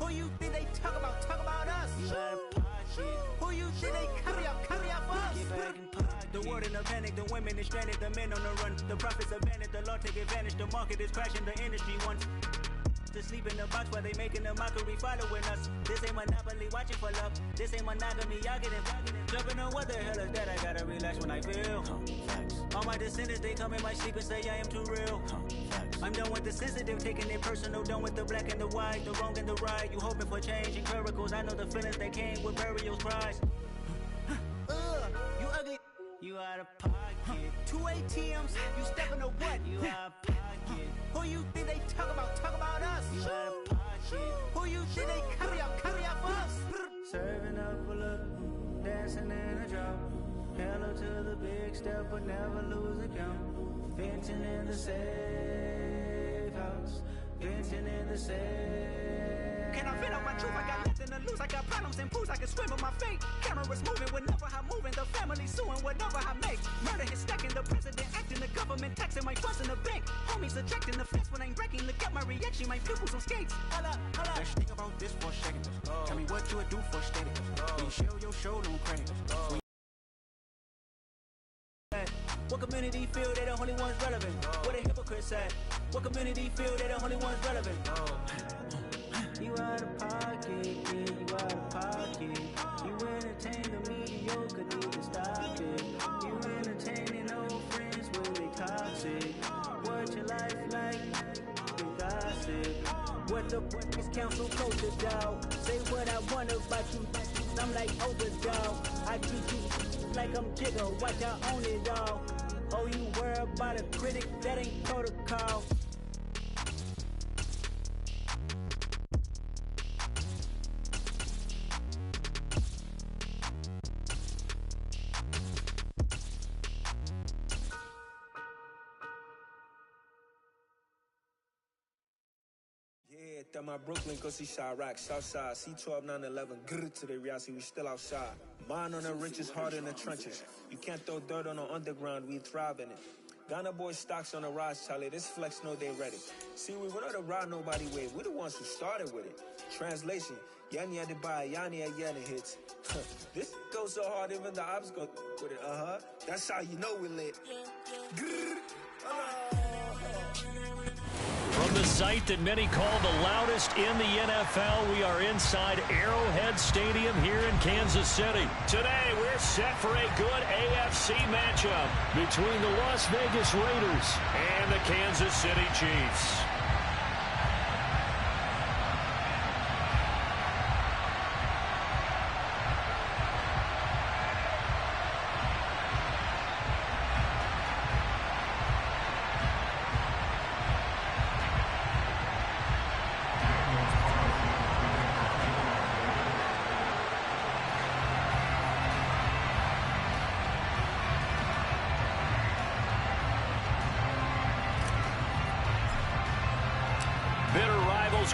Who you think they talk about us? You out of pocket. Who you think they carry up for us? Get back in pocket. The world in a panic, the women is stranded, the men on the run. The profits abandoned, the law take advantage. The market is crashing, the industry wants to sleep in the box while they making a mockery following us. This ain't monopoly, watching for love. This ain't monogamy, y'all getting jumping on what the hell is that? I gotta relax when I feel. All my descendants, they come in my sleep and say I am too real. I'm done with the sensitive, taking it personal. Done with the black and the white, the wrong and the right. You hoping for change and miracles. I know the feelings that came with burials, cries. You ugly. You out of pocket. 2 ATMs, you stepping to what? You out of pocket. Who you think they talk about us? You out of pocket. Who you think they carry up for us? Serving up a look, dancing in a drop. Hello to the big step, but never lose a count. Venting in the safe house. Venting in the safe. Can I vent out my truth? I got nothing to lose. I got problems and pools. I can swim with my fate. Cameras moving whenever I'm moving. The family suing whatever I make. Murder is stacking. The president acting. The government taxing my funds in the bank. Homies ejecting the fence when I'm breaking. Look at my reaction. My pupils on skates. Holla. Let's think about this for a second. Tell me what you would do for steady. When you show your show, don't credit. What community feel they the only ones relevant? What a hypocrite at? What community feel they the only ones relevant? You out of pocket, yeah, you out of pocket. You entertain the mediocre, need to stop it. You entertaining old friends when they toxic. What your life like? You gossip. What the fuck is council culture, dog? Say what I want about you. I'm like overdog. I treat you like I'm Jigga. Watch I own it all. Oh, you worry about a critic? That ain't protocol. Yeah, that my Brooklyn, cause he Chirac, Southside, C12, 911, grrr to the reality, we still outside. Mine on the riches, hard in the trenches. You can't throw dirt on the underground, we thrive in it. Ghana boys stocks on the rise, Charlie, this flex know they ready. See, we were not a ride nobody with, we the ones who started with it. Translation, Yanni had to buy, Yanni had yelling hits. This goes so hard, even the ops go with it, That's how you know we lit. Grrr. From the site that many call the loudest in the NFL, we are inside Arrowhead Stadium here in Kansas City. Today, we're set for a good AFC matchup between the Las Vegas Raiders and the Kansas City Chiefs.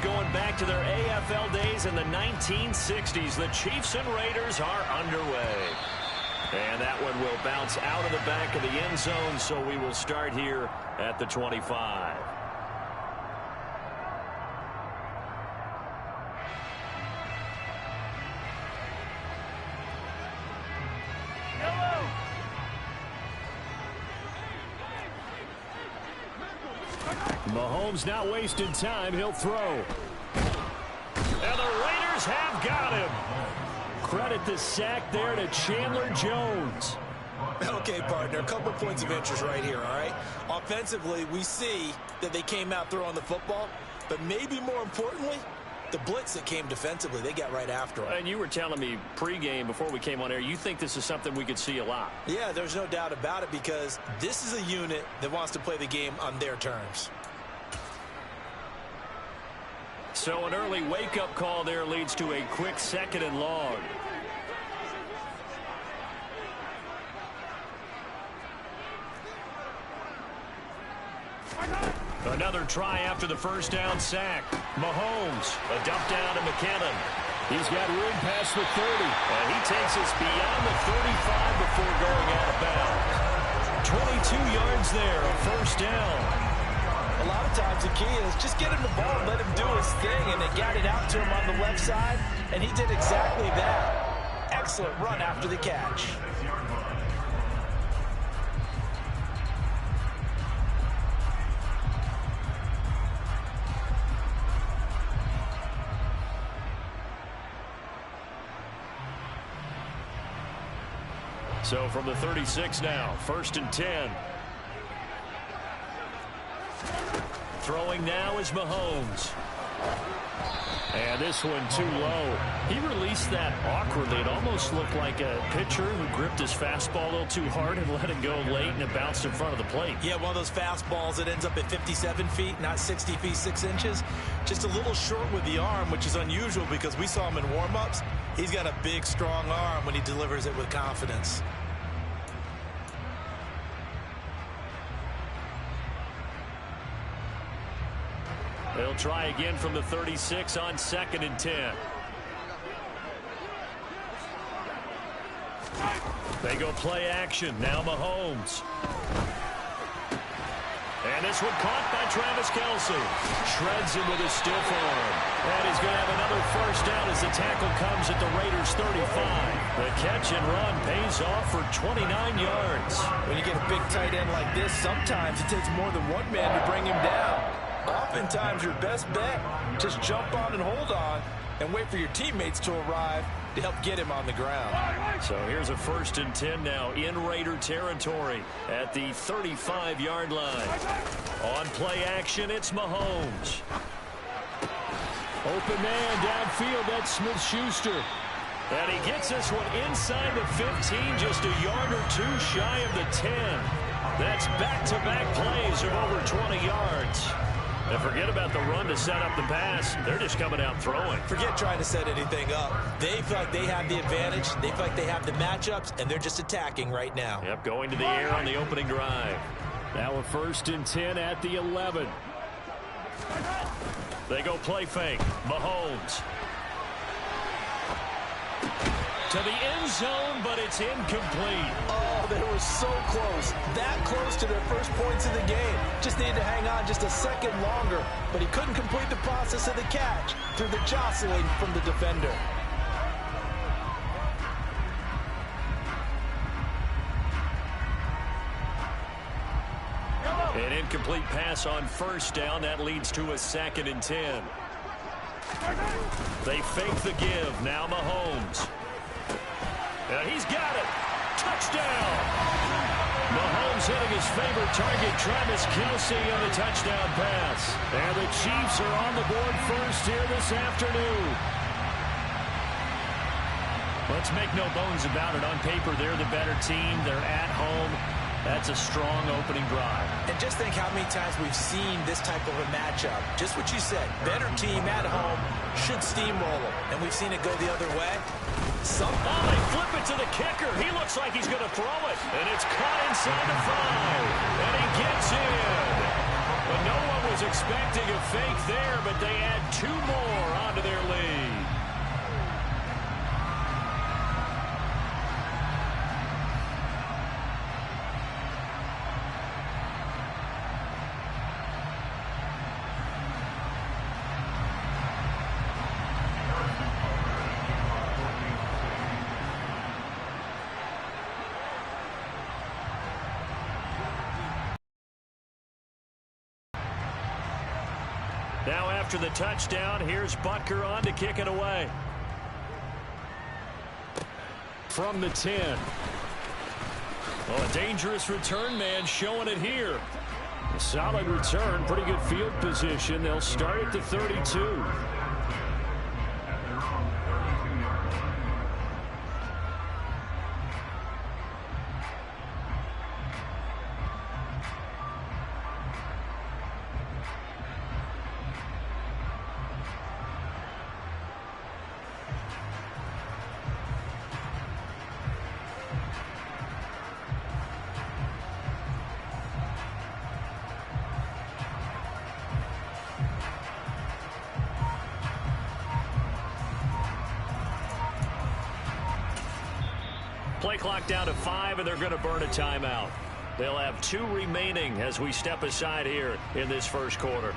Going back to their AFL days in the 1960s, the Chiefs and Raiders are underway. And that one will bounce out of the back of the end zone, so we will start here at the 25. Mahomes not wasting time. He'll throw. And the Raiders have got him. Credit the sack there to Chandler Jones. Okay, partner, a couple points of interest right here, all right? Offensively, we see that they came out throwing the football, but maybe more importantly, the blitz that came defensively, they got right after him. And you were telling me pregame before we came on air, you think this is something we could see a lot. Yeah, there's no doubt about it because this is a unit that wants to play the game on their terms. So an early wake-up call there leads to a quick 2nd and long. Another try after the first down sack. Mahomes, a dump down to McKinnon. He's got room past the 30. And he takes us beyond the 35 before going out of bounds. 22 yards there, a first down. A lot of times the key is just get him the ball and let him do his thing, and they got it out to him on the left side, and he did exactly that. Excellent run after the catch. So from the 36 now, 1st and 10. Throwing now is Mahomes. And this one too low. He released that awkwardly. It almost looked like a pitcher who gripped his fastball a little too hard and let it go late, and it bounced in front of the plate. Yeah, one of those fastballs that ends up at 57 feet, not 60 feet, 6 inches. Just a little short with the arm, which is unusual because we saw him in warm-ups. He's got a big, strong arm when he delivers it with confidence. They'll try again from the 36 on 2nd and 10. They go play action. Now Mahomes. And this one caught by Travis Kelce. Shreds him with a stiff arm. And he's going to have another first down as the tackle comes at the Raiders' 35. The catch and run pays off for 29 yards. When you get a big tight end like this, sometimes it takes more than one man to bring him down. Oftentimes, your best bet, just jump on and hold on and wait for your teammates to arrive to help get him on the ground. So here's a 1st and 10 now in Raider territory at the 35-yard line. On play action, it's Mahomes. Open man downfield, that's Smith-Schuster. And he gets this one inside the 15, just a yard or two shy of the 10. That's back-to-back plays of over 20 yards. And forget about the run to set up the pass. They're just coming out throwing. Forget trying to set anything up. They feel like they have the advantage. They feel like they have the matchups, and they're just attacking right now. Yep, going to the air on the opening drive. Now a 1st and 10 at the 11. They go play fake. Mahomes. To the end zone, but it's incomplete. Oh, they were so close. That close to their first points of the game. Just needed to hang on just a second longer, but he couldn't complete the process of the catch through the jostling from the defender. An incomplete pass on 1st down. That leads to a 2nd and 10. They fake the give. Now Mahomes. And he's got it. Touchdown. Mahomes hitting his favorite target, Travis Kelce, on the touchdown pass. And the Chiefs are on the board first here this afternoon. Let's make no bones about it. On paper, they're the better team. They're at home. That's a strong opening drive. And just think how many times we've seen this type of a matchup. Just what you said. Better team at home should steamroll them. And we've seen it go the other way. Oh, they flip it to the kicker. He looks like he's going to throw it. And it's caught inside the 5. And he gets in. But no one was expecting a fake there, but they add 2 more onto their lead. Now after the touchdown, here's Butker on to kick it away. From the 10. Well, a dangerous return man showing it here. A solid return, pretty good field position. They'll start at the 32. Play clock down to 5, and they're going to burn a timeout. They'll have 2 remaining as we step aside here in this first quarter.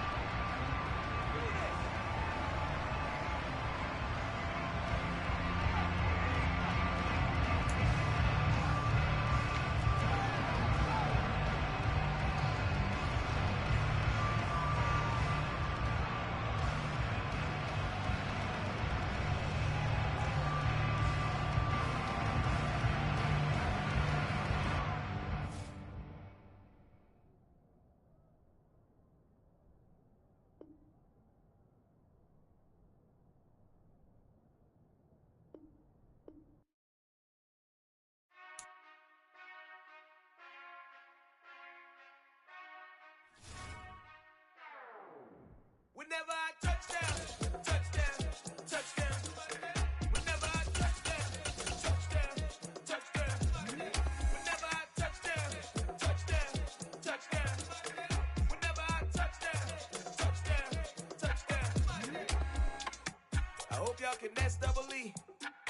Can that's double E,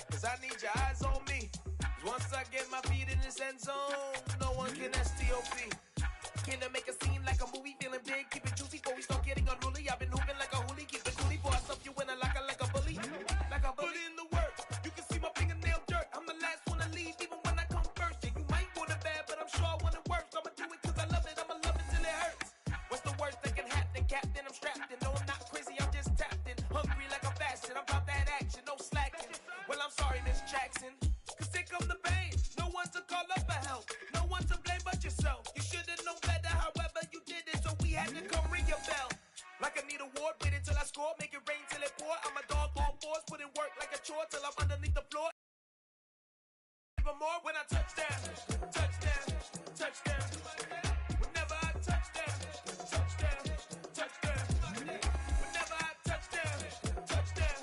cause I need your eyes on me. Once I get my feet in this end zone, no one can STOP. Can I make a scene like a movie, feeling big, keep it juicy before we start getting unruly. I've been hooping like a hoolie, keep it coolie before I stuff you in a locker like a bully. Like a bully. Put in the work, you can see my fingernail dirt. I'm the last one to leave, even when I come first. Yeah, you might want it bad, but I'm sure I want it worse. I'ma do it cause I love it, I'ma love it till it hurts. What's the worst that can happen, Captain? I'm strapped in, no I'm not crazy, I'm just tapped in. Hungry like I'm fasting, I'm about that action, no slacking. Well, I'm sorry, Miss Jackson, cause here come the pain. No one to call up for help, no one to blame but yourself. You should've known better, however you did it, so we had to come ring your bell. Like I need a ward, wait until I score, make it rain till it pour. I'm a dog on fours, put in work like a chore till I'm underneath the floor. Even more when I touch down, touchdown, touchdown. Whenever I touch down, touchdown, touchdown. Whenever I touch down, touchdown,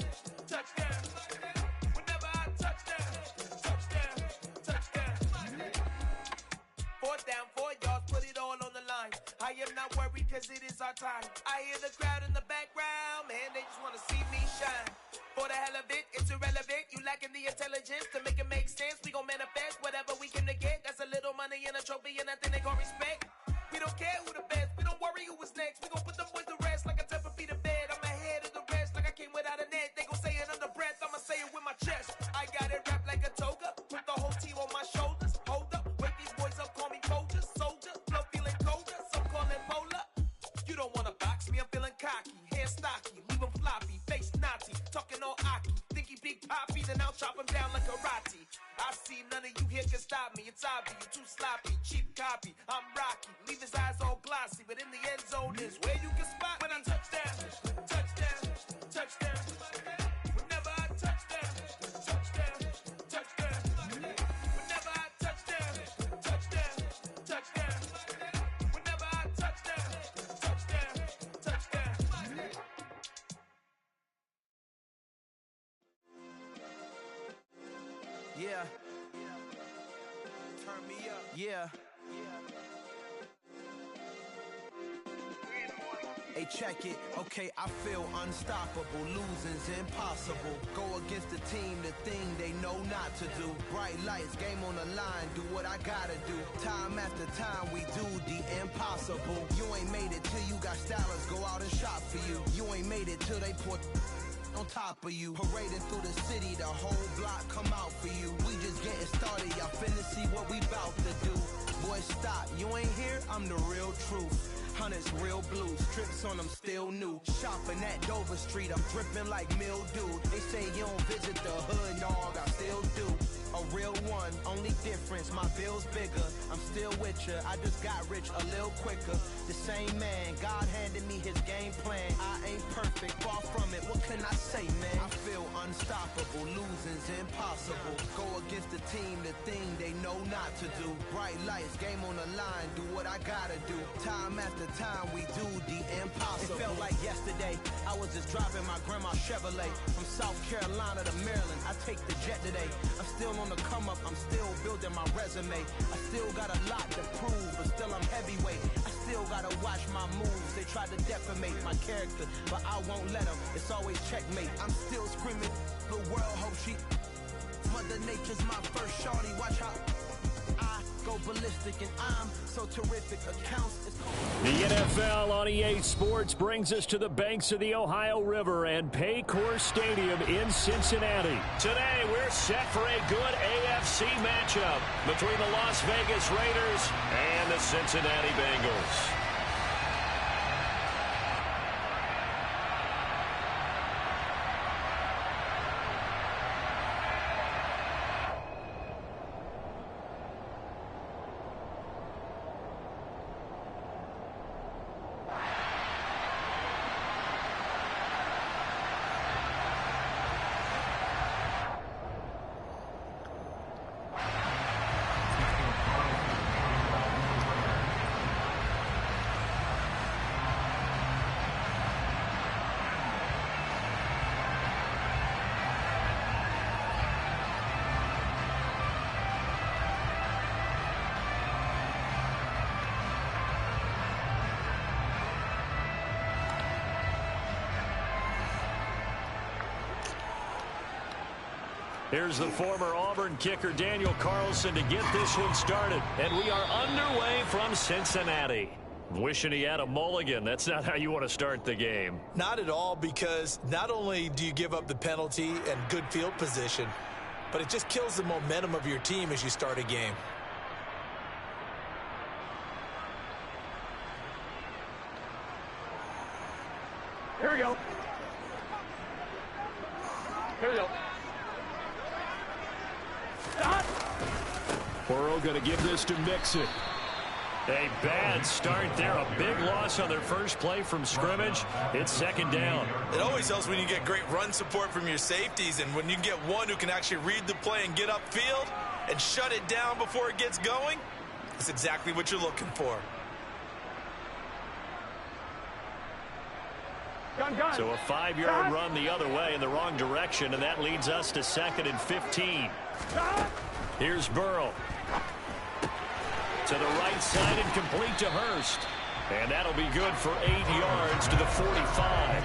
touchdown. Whenever I touch down, touchdown, touchdown. 4th down, 4 yards, put it all on the line. I am not worried cause it is our time. I hear the crowd in the background, man, they just wanna see me shine. For the hell of it, it's irrelevant. You lacking the intelligence to make it make sense. We gon' manifest whatever we came to get. That's a little money and a trophy and nothing they gon' respect. We don't care who the best, we don't worry who was next. We gon' put them boys to rest like a 10 feet of bed. I'm ahead of the rest like I came without a net. They gon' say it under breath, I'ma say it with my chest. I got it wrapped like a toga, put the whole team on my shoulders. Hold up, wake these boys up, call me Folger, soldier. Flow feeling colder, some call it polar. You don't wanna box me, I'm feeling cocky. Hair stocky, leave him floppy, face naughty. Talking all aki, think he big poppy, then I'll chop him down like karate. I see none of you here can stop me. It's obvious, you too sloppy, cheap copy. I'm rocky, leave his eyes all glossy, but in the end zone is where you can spot when I touch down, touchdown, touchdown. Whenever I touch down, touchdown, touchdown. Whenever I touch down, touchdown, touchdown. Whenever I touch down, touchdown, touchdown. Yeah. Turn me up. Yeah. Hey, check it. Okay, I feel unstoppable. Losing's impossible. Go against the team, the thing they know not to do. Bright lights, game on the line. Do what I gotta do. Time after time, we do the impossible. You ain't made it till you got stylers go out and shop for you. You ain't made it till they put on top of you. Parading through the city, the whole block come out for you. We just getting started, y'all finna see what we bout to do. Boy, stop, you ain't here, I'm the real truth. Hunters, real blue, strips on them still new. Shopping at Dover Street, I'm dripping like mildew. They say you don't visit the hood, dog, I still do. A real one, only difference, my bill's bigger. I'm still with ya, I just got rich a little quicker. The same man, God handed me his game plan. I ain't perfect, far from it, what can I say, man? I feel unstoppable, losing's impossible. Go against the team, the thing they know not to do. Bright lights, game on the line, do what I gotta do. Time after time, we do the impossible. It felt like yesterday, I was just driving my grandma's Chevrolet. From South Carolina to Maryland, I take the jet today. I'm still on the come up, I'm still building my resume. I still got a lot to prove, but still I'm heavyweight. I still gotta watch my moves, they try to defamate my character, but I won't let them, it's always checkmate. I'm still screaming, the world hope she Mother Nature's my first shorty, watch how I go ballistic and I'm so terrific. Accounts is the NFL on EA Sports brings us to the banks of the Ohio River and Paycor Stadium in Cincinnati. Today, we're set for a good AFC matchup between the Las Vegas Raiders and the Cincinnati Bengals. Here's the former Auburn kicker Daniel Carlson to get this one started. And we are underway from Cincinnati. Wishing he had a mulligan. That's not how you want to start the game. Not at all, because not only do you give up the penalty and good field position, but it just kills the momentum of your team as you start a game. Here we go. Here we go. Burrow going to give this to Mixon. A bad start there. A big loss on their first play from scrimmage. It's second down. It always helps when you get great run support from your safeties, and when you get one who can actually read the play and get upfield and shut it down before it gets going, that's exactly what you're looking for. Gun. So a 5-yard run the other way in the wrong direction, and that leads us to 2nd and 15. Here's Burrow. To the right side and complete to Hurst. And that'll be good for 8 yards to the 45.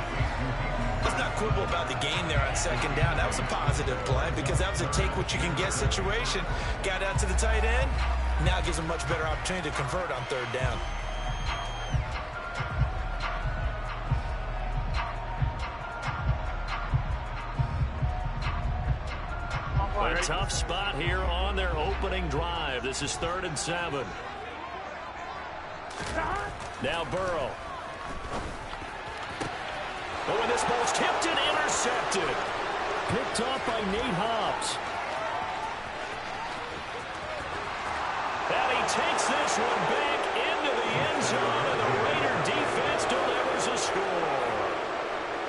Let's not quibble about the gain there on second down. That was a positive play because that was a take-what-you-can-get situation. Got out to the tight end. Now gives a much better opportunity to convert on third down. A tough spot here on their opening drive. This is 3rd and 7. Now Burrow. Oh, and this ball's tipped and intercepted. Picked off by Nate Hobbs. And he takes this one back into the end zone, and the Raider defense delivers a score.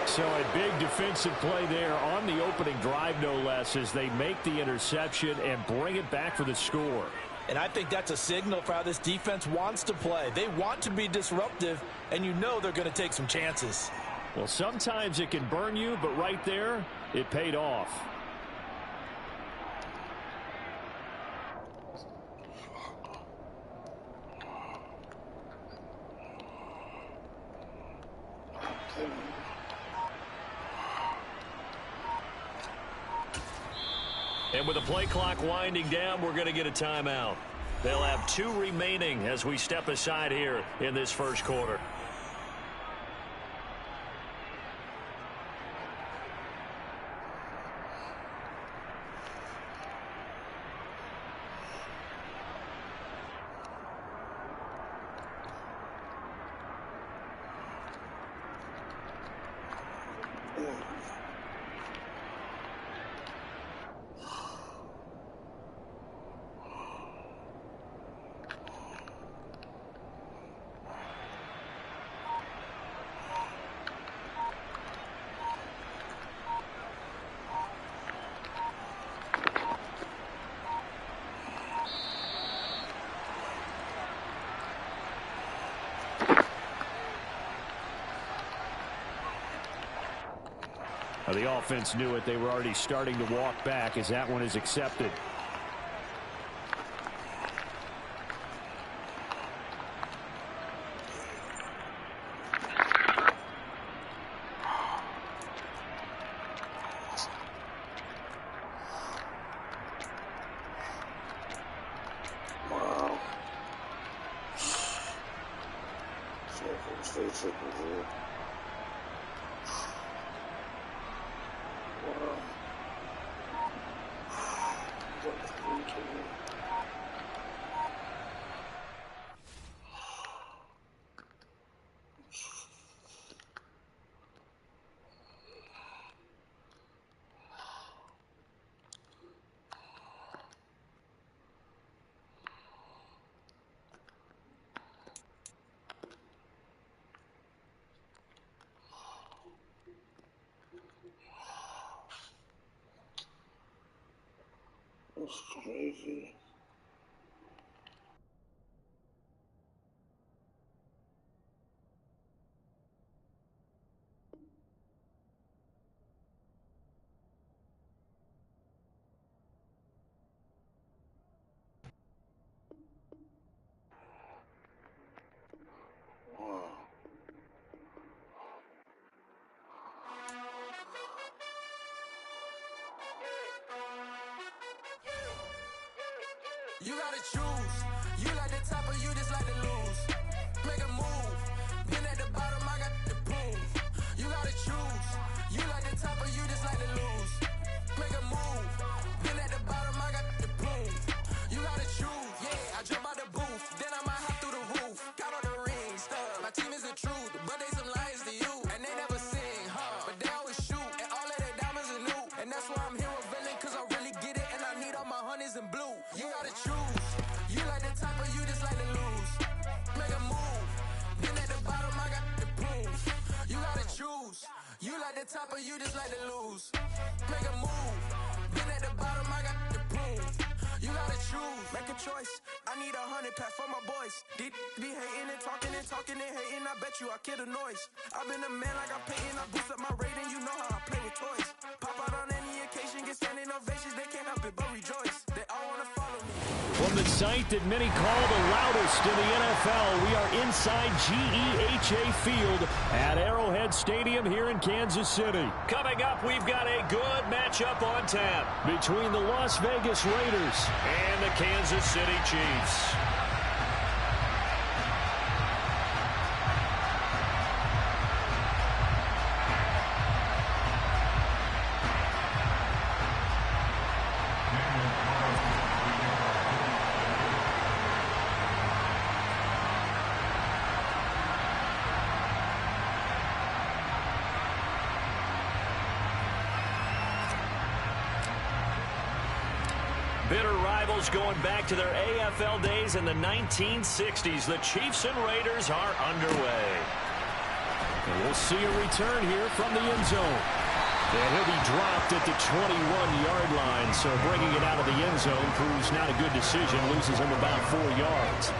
So a big defensive play there on the opening drive, no less, as they make the interception and bring it back for the score. And I think that's a signal for how this defense wants to play. They want to be disruptive, and you know they're going to take some chances. Well, sometimes it can burn you, but right there, it paid off. And with the play clock winding down, we're going to get a timeout. They'll have 2 remaining as we step aside here in this first quarter. The offense knew it. They were already starting to walk back as that one is accepted. Wow. That's crazy. Wow. You gotta choose. You like the top or you just like to lose. Make a move. Pin at the bottom, I got the prove. You gotta choose. You like the top or you just like to lose. Make a move. Pin at the bottom, I got the prove. You gotta choose. Yeah, I jump out the booth. Then I might hop through the roof. Count on the ring stuff. My team is the truth, but they some liars to you. And they never sing, but they always shoot. And all of their diamonds are new. And that's why I'm here with villain, cause I really get it. And I need all my honeys in blue. You gotta choose. You like the top or you just like to lose. Make a move. Then at the bottom I got the proof. You gotta choose. You like the top or you just like to lose. Make a move. Then at the bottom I got the proof. You gotta choose. Make a choice. I need 100 pack for my boys. Be hating and talking and hating. I bet you I kill the noise. I've been a man like I'm painting. I boost up my rating. You know how I play with toys. Pop out on any occasion, get standing ovations. They can't help it but rejoice. They all wanna follow me. From the site that many call the loudest in the NFL, we are inside GEHA Field at Arrowhead Stadium here in Kansas City. Coming up, we've got a good matchup on tap between the Las Vegas Raiders and the Kansas City Chiefs. Bitter rivals going back to their AFL days in the 1960s. The Chiefs and Raiders are underway. And we'll see a return here from the end zone. And he'll be dropped at the 21-yard line, so bringing it out of the end zone proves not a good decision. Loses him about 4 yards.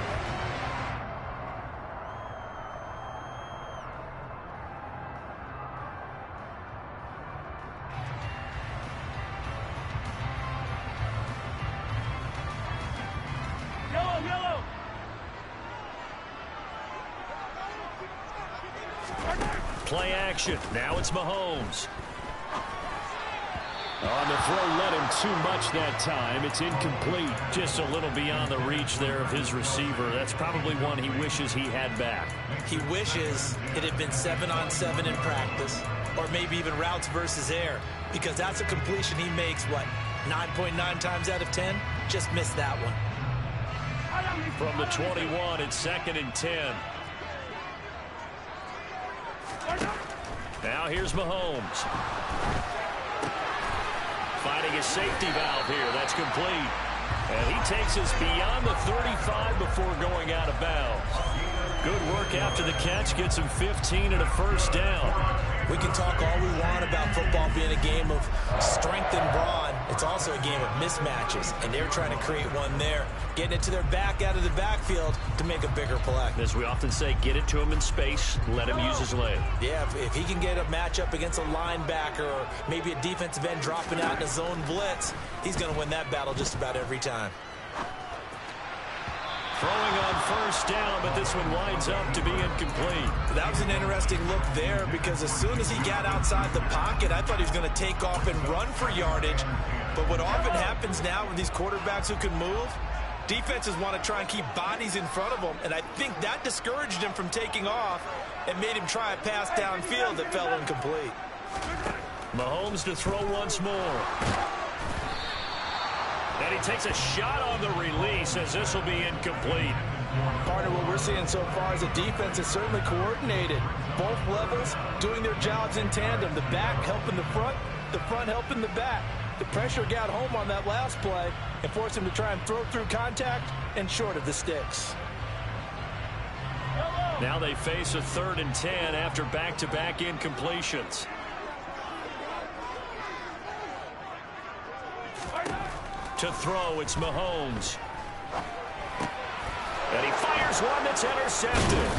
Play action. Now it's Mahomes. On the throw, led him too much that time. It's incomplete. Just a little beyond the reach there of his receiver. That's probably one he wishes he had back. He wishes it had been 7-on-7 in practice, or maybe even routes versus air, because that's a completion he makes, 9.9 times out of 10? Just missed that one. From the 21, it's 2nd and 10. Now here's Mahomes. Finding a safety valve here. That's complete. And he takes us beyond the 35 before going out of bounds. Good work after the catch. Gets him 15 and a first down. We can talk all we want about football being a game of strength and brawn. It's also a game of mismatches, and they're trying to create one there. Getting it to their back out of the backfield to make a bigger play. As we often say, get it to him in space, let him use his leg. Yeah, if he can get a matchup against a linebacker or maybe a defensive end dropping out in a zone blitz, he's going to win that battle just about every time. Throwing on first down, but this one winds up to be incomplete. That was an interesting look there because as soon as he got outside the pocket, I thought he was going to take off and run for yardage. But what often happens now with these quarterbacks who can move, defenses want to try and keep bodies in front of them, and I think that discouraged him from taking off and made him try a pass downfield that fell incomplete. Mahomes to throw once more. And he takes a shot on the release as this will be incomplete. Partner, what we're seeing so far is the defense is certainly coordinated. Both levels doing their jobs in tandem. The back helping the front helping the back. The pressure got home on that last play and forced him to try and throw through contact and short of the sticks. Now they face a 3rd and 10 after back-to-back incompletions. To throw, it's Mahomes. And he fires one that's intercepted.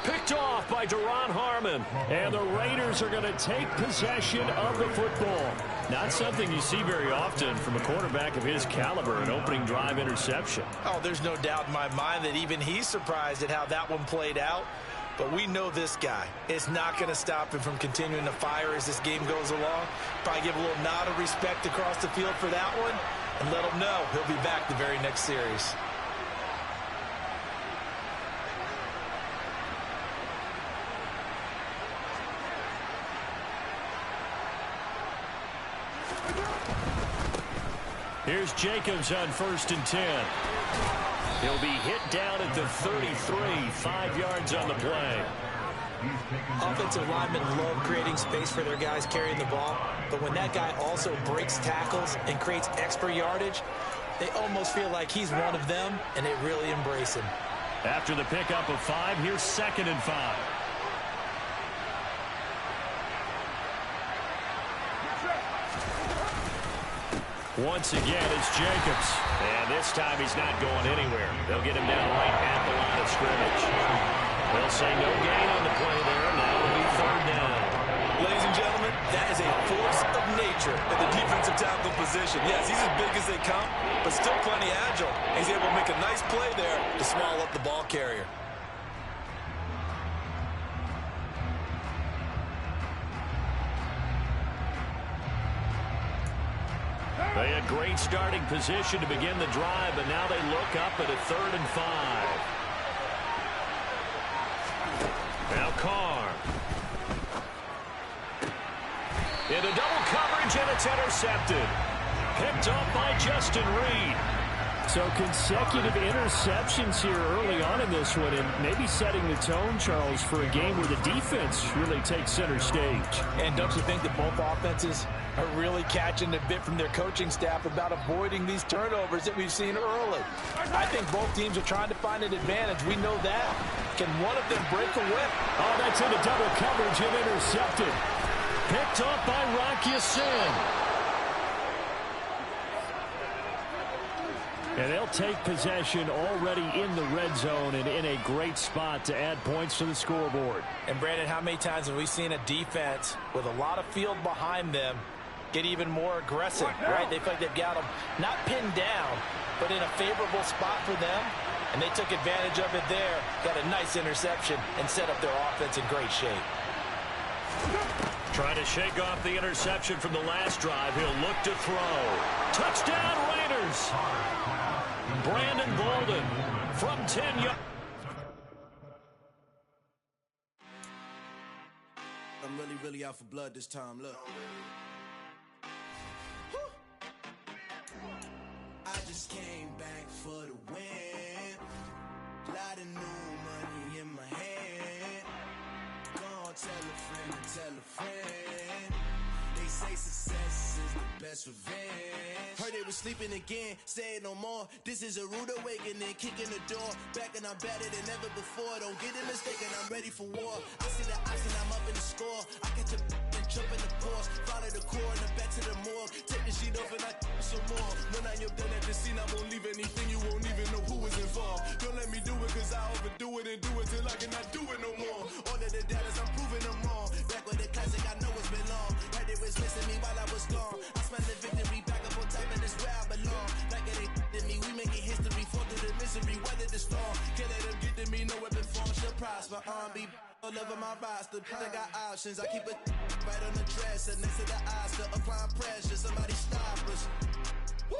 Picked off by Duron Harmon. And the Raiders are going to take possession of the football. Not something you see very often from a quarterback of his caliber, an opening drive interception. Oh, there's no doubt in my mind that even he's surprised at how that one played out. But we know this guy is not going to stop him from continuing to fire as this game goes along. Probably give a little nod of respect across the field for that one. and let him know he'll be back the very next series. Here's Jacobs on 1st and 10. He'll be hit down at the 33, 5 yards on the play. Offensive linemen love creating space for their guys carrying the ball, but when that guy also breaks tackles and creates extra yardage, they almost feel like he's one of them, and they really embrace him. After the pickup of 5, here's 2nd and 5. Once again, it's Jacobs. And this time he's not going anywhere. They'll get him down right at the line of scrimmage. They'll say no gain on the play there. Now it'll be 3rd down. Ladies and gentlemen, that is a force of nature at the defensive tackle position. Yes, he's as big as they come, but still plenty agile. He's able to make a nice play there to small up the ball carrier. They had great starting position to begin the drive, but now they look up at a 3rd and 5. Now Carr. Into double coverage, and it's intercepted. Picked up by Justin Reed. So consecutive interceptions here early on in this one, and maybe setting the tone, Charles, for a game where the defense really takes center stage. And don't you think that both offenses are really catching a bit from their coaching staff about avoiding these turnovers that we've seen early? I think both teams are trying to find an advantage. We know that. Can one of them break a whip? Oh, that's into double coverage and intercepted. Picked up by Rock Ya-Sin. And they'll take possession already in the red zone and in a great spot to add points to the scoreboard. And, Brandon, how many times have we seen a defense with a lot of field behind them get even more aggressive, right? They feel like they've got them not pinned down, but in a favorable spot for them, and they took advantage of it there, got a nice interception, and set up their offense in great shape. Trying to shake off the interception from the last drive. He'll look to throw. Touchdown, Raiders! Brandon Bolden from 10 yards. I'm really out for blood this time. Look. I just came back for the win. Lot of new money in my hand. Gonna tell a friend. They say success is the best revenge. Heard they was sleeping again, say it no more. This is a rude awakening, kicking the door. Back and I'm better than ever before. Don't get it mistaken, I'm ready for war. I see the option, I'm up in the score. I catch a and jump in the course. Follow the core and the back to the morgue. Take the sheet off and I some more. When I am done at the scene, I won't leave anything. You won't even know who was involved. Don't let me do it, cause I overdo it and do it till I cannot do it no more. All of the doubters, I'm proving them wrong. Back with the classic, I know it's been long. Heard they was missing me while I was gone. I smell the victory, back up on top, and it's where I belong. Like it ain't to me, we making history. Fall through the misery, weather the storm. Can't let them get to me, no weapon form should prosper. R&B all over my roster, I got options. I keep it right on the dresser, next to the Oscar. Applying pressure, somebody stop us. Woo!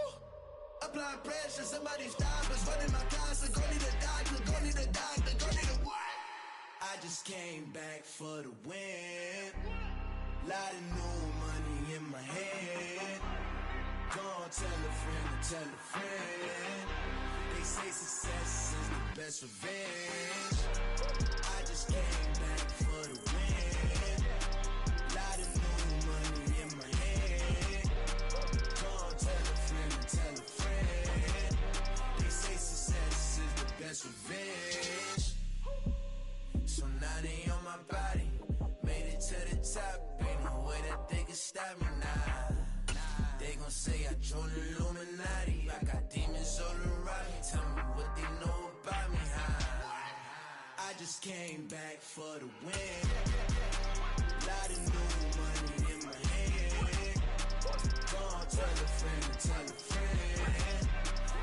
Applying pressure, somebody stop us. Running my concert, go need a doctor, go need a doctor, go need a what? I just came back for the win. Lot of new money in my hand. Gonna tell a friend. They say success is the best revenge. I just came back for the win. Lot of new money in my hand. Gonna tell a friend. They say success is the best revenge. So now they on my body. Made it to the top. Ain't no way that they can stop me now. They gon' say I joined the Illuminati. I got demons all around me. Tell me what they know about me, huh? I just came back for the win. Lot of new money in my hand. Gonna tell a friend.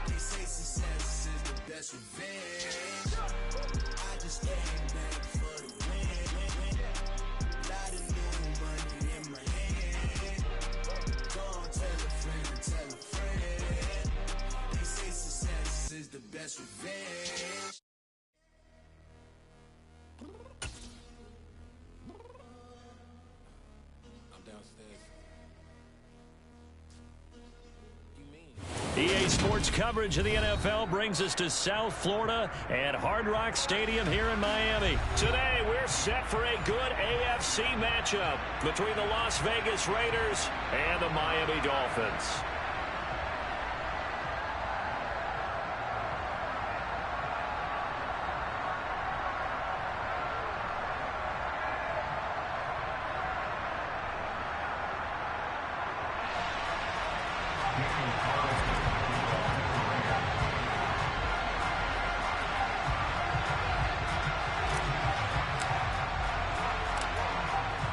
They say success is the best revenge. I just came back for the win. Lot of new money in my hand. Gonna tell a friend. sports coverage of the NFL brings us to South Florida and Hard Rock Stadium here in Miami. Today, we're set for a good AFC matchup between the Las Vegas Raiders and the Miami Dolphins.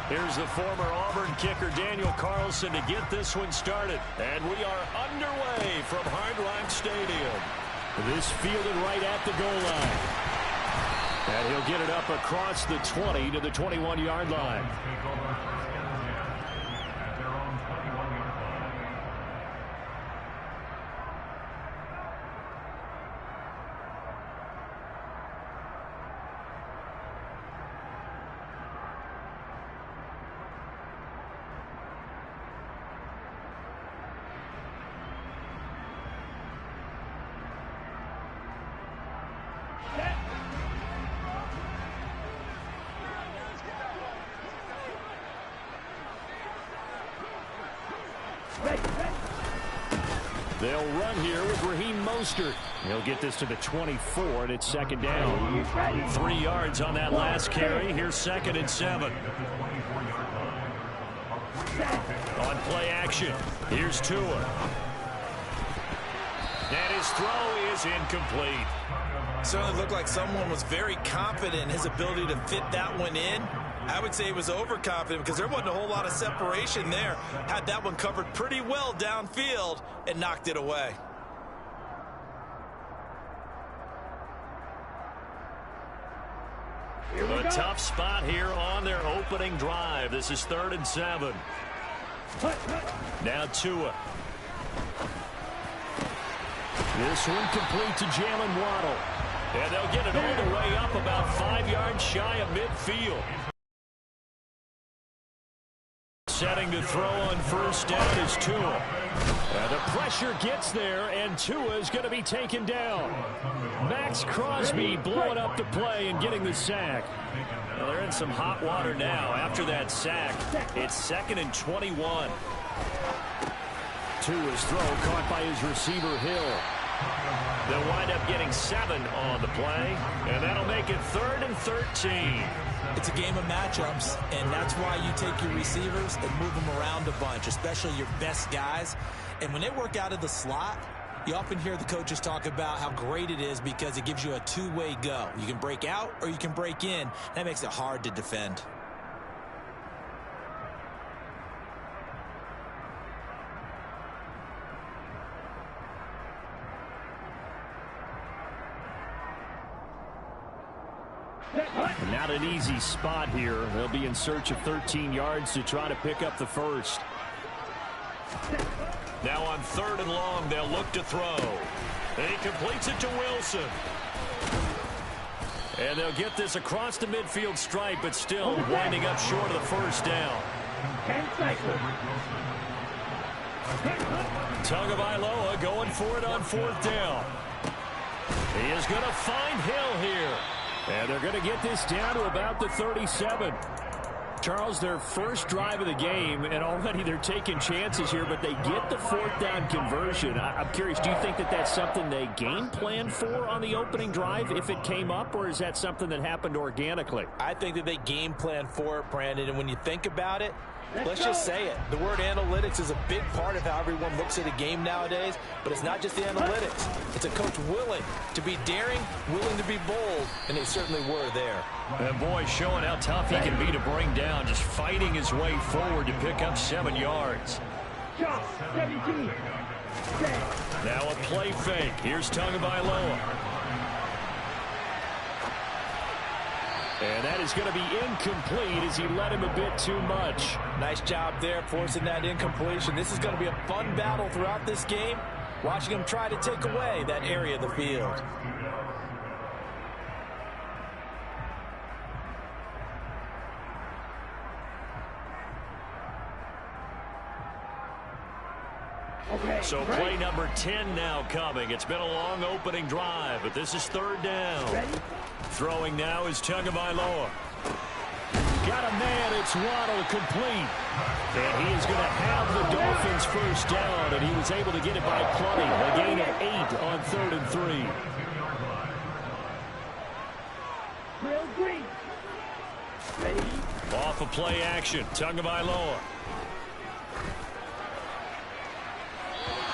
Here's the former Auburn kicker Daniel Carlson to get this one started. And we are underway from Hard Rock Stadium. This fielded right at the goal line. And he'll get it up across the 20 to the 21-yard line. They'll run here with Raheem Mostert. He'll get this to the 24, and it's second down. 3 yards on that last carry. Here's 2nd and 7. On play action, here's Tua. And his throw is incomplete. Certainly looked like someone was very confident in his ability to fit that one in. I would say he was overconfident because there wasn't a whole lot of separation there. Had that one covered pretty well downfield and knocked it away. A tough spot here on their opening drive. This is 3rd and 7. Now Tua. This one complete to Jalen Waddle. And they'll get it all the way up about 5 yards shy of midfield. Setting to throw on first down is Tua. And the pressure gets there, and Tua is going to be taken down. Max Crosby blowing up the play and getting the sack. Well, they're in some hot water now after that sack. It's 2nd and 21. Tua's throw caught by his receiver Hill. They'll wind up getting 7 on the play, and that'll make it 3rd and 13. It's a game of matchups, and that's why you take your receivers and move them around a bunch, especially your best guys. And when they work out of the slot, you often hear the coaches talk about how great it is because it gives you a two-way go. You can break out or you can break in. That makes it hard to defend. Not an easy spot here. They'll be in search of 13 yards to try to pick up the first. Now on 3rd and long, they'll look to throw. He completes it to Wilson. And they'll get this across the midfield stripe, but still winding up short of the first down. Tagovailoa going for it on 4th down. He is going to find Hill here. And they're going to get this down to about the 37. Charles, their first drive of the game, and already they're taking chances here, but they get the 4th down conversion. I'm curious, do you think that that's something they game planned for on the opening drive if it came up, or is that something that happened organically? I think that they game planned for it, Brandon, and when you think about it, let's just say it. The word analytics is a big part of how everyone looks at a game nowadays, but it's not just the analytics. It's a coach willing to be daring, willing to be bold, and they certainly were there. And boy, showing how tough he can be to bring down, just fighting his way forward to pick up 7 yards. Now a play fake. Here's Tagovailoa. And that is going to be incomplete as he led him a bit too much. Nice job there forcing that incompletion. This is going to be a fun battle throughout this game, watching him try to take away that area of the field. So play number 10 now coming. It's been a long opening drive, but this is third down. Throwing now is Tagovailoa. Got a man, it's Waddle, complete. And he is going to have the Dolphins first down, and he was able to get it by plenty. A gain of 8 on 3rd and 3. Off of play action, Tagovailoa.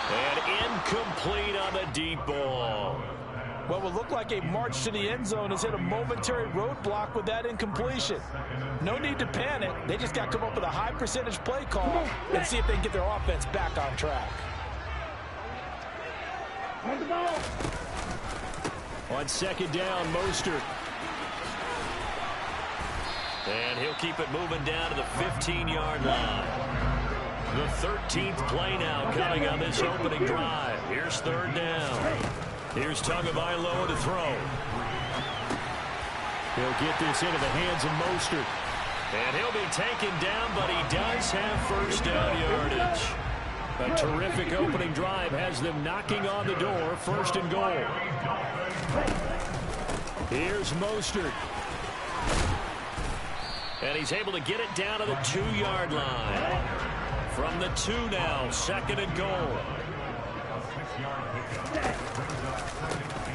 And incomplete on the deep ball. What would look like a march to the end zone has hit a momentary roadblock with that incompletion. No need to panic. They just got to come up with a high percentage play call and see if they can get their offense back on track. On second down, Mostert. And he'll keep it moving down to the 15-yard line. The 13th play now coming on this opening drive. Here's third down. Here's Tagovailoa to throw. He'll get this into the hands of Mostert. And he'll be taken down, but he does have first down yardage. A terrific opening drive has them knocking on the door, first and goal. Here's Mostert. And he's able to get it down to the 2-yard line. From the 2 now, second and goal.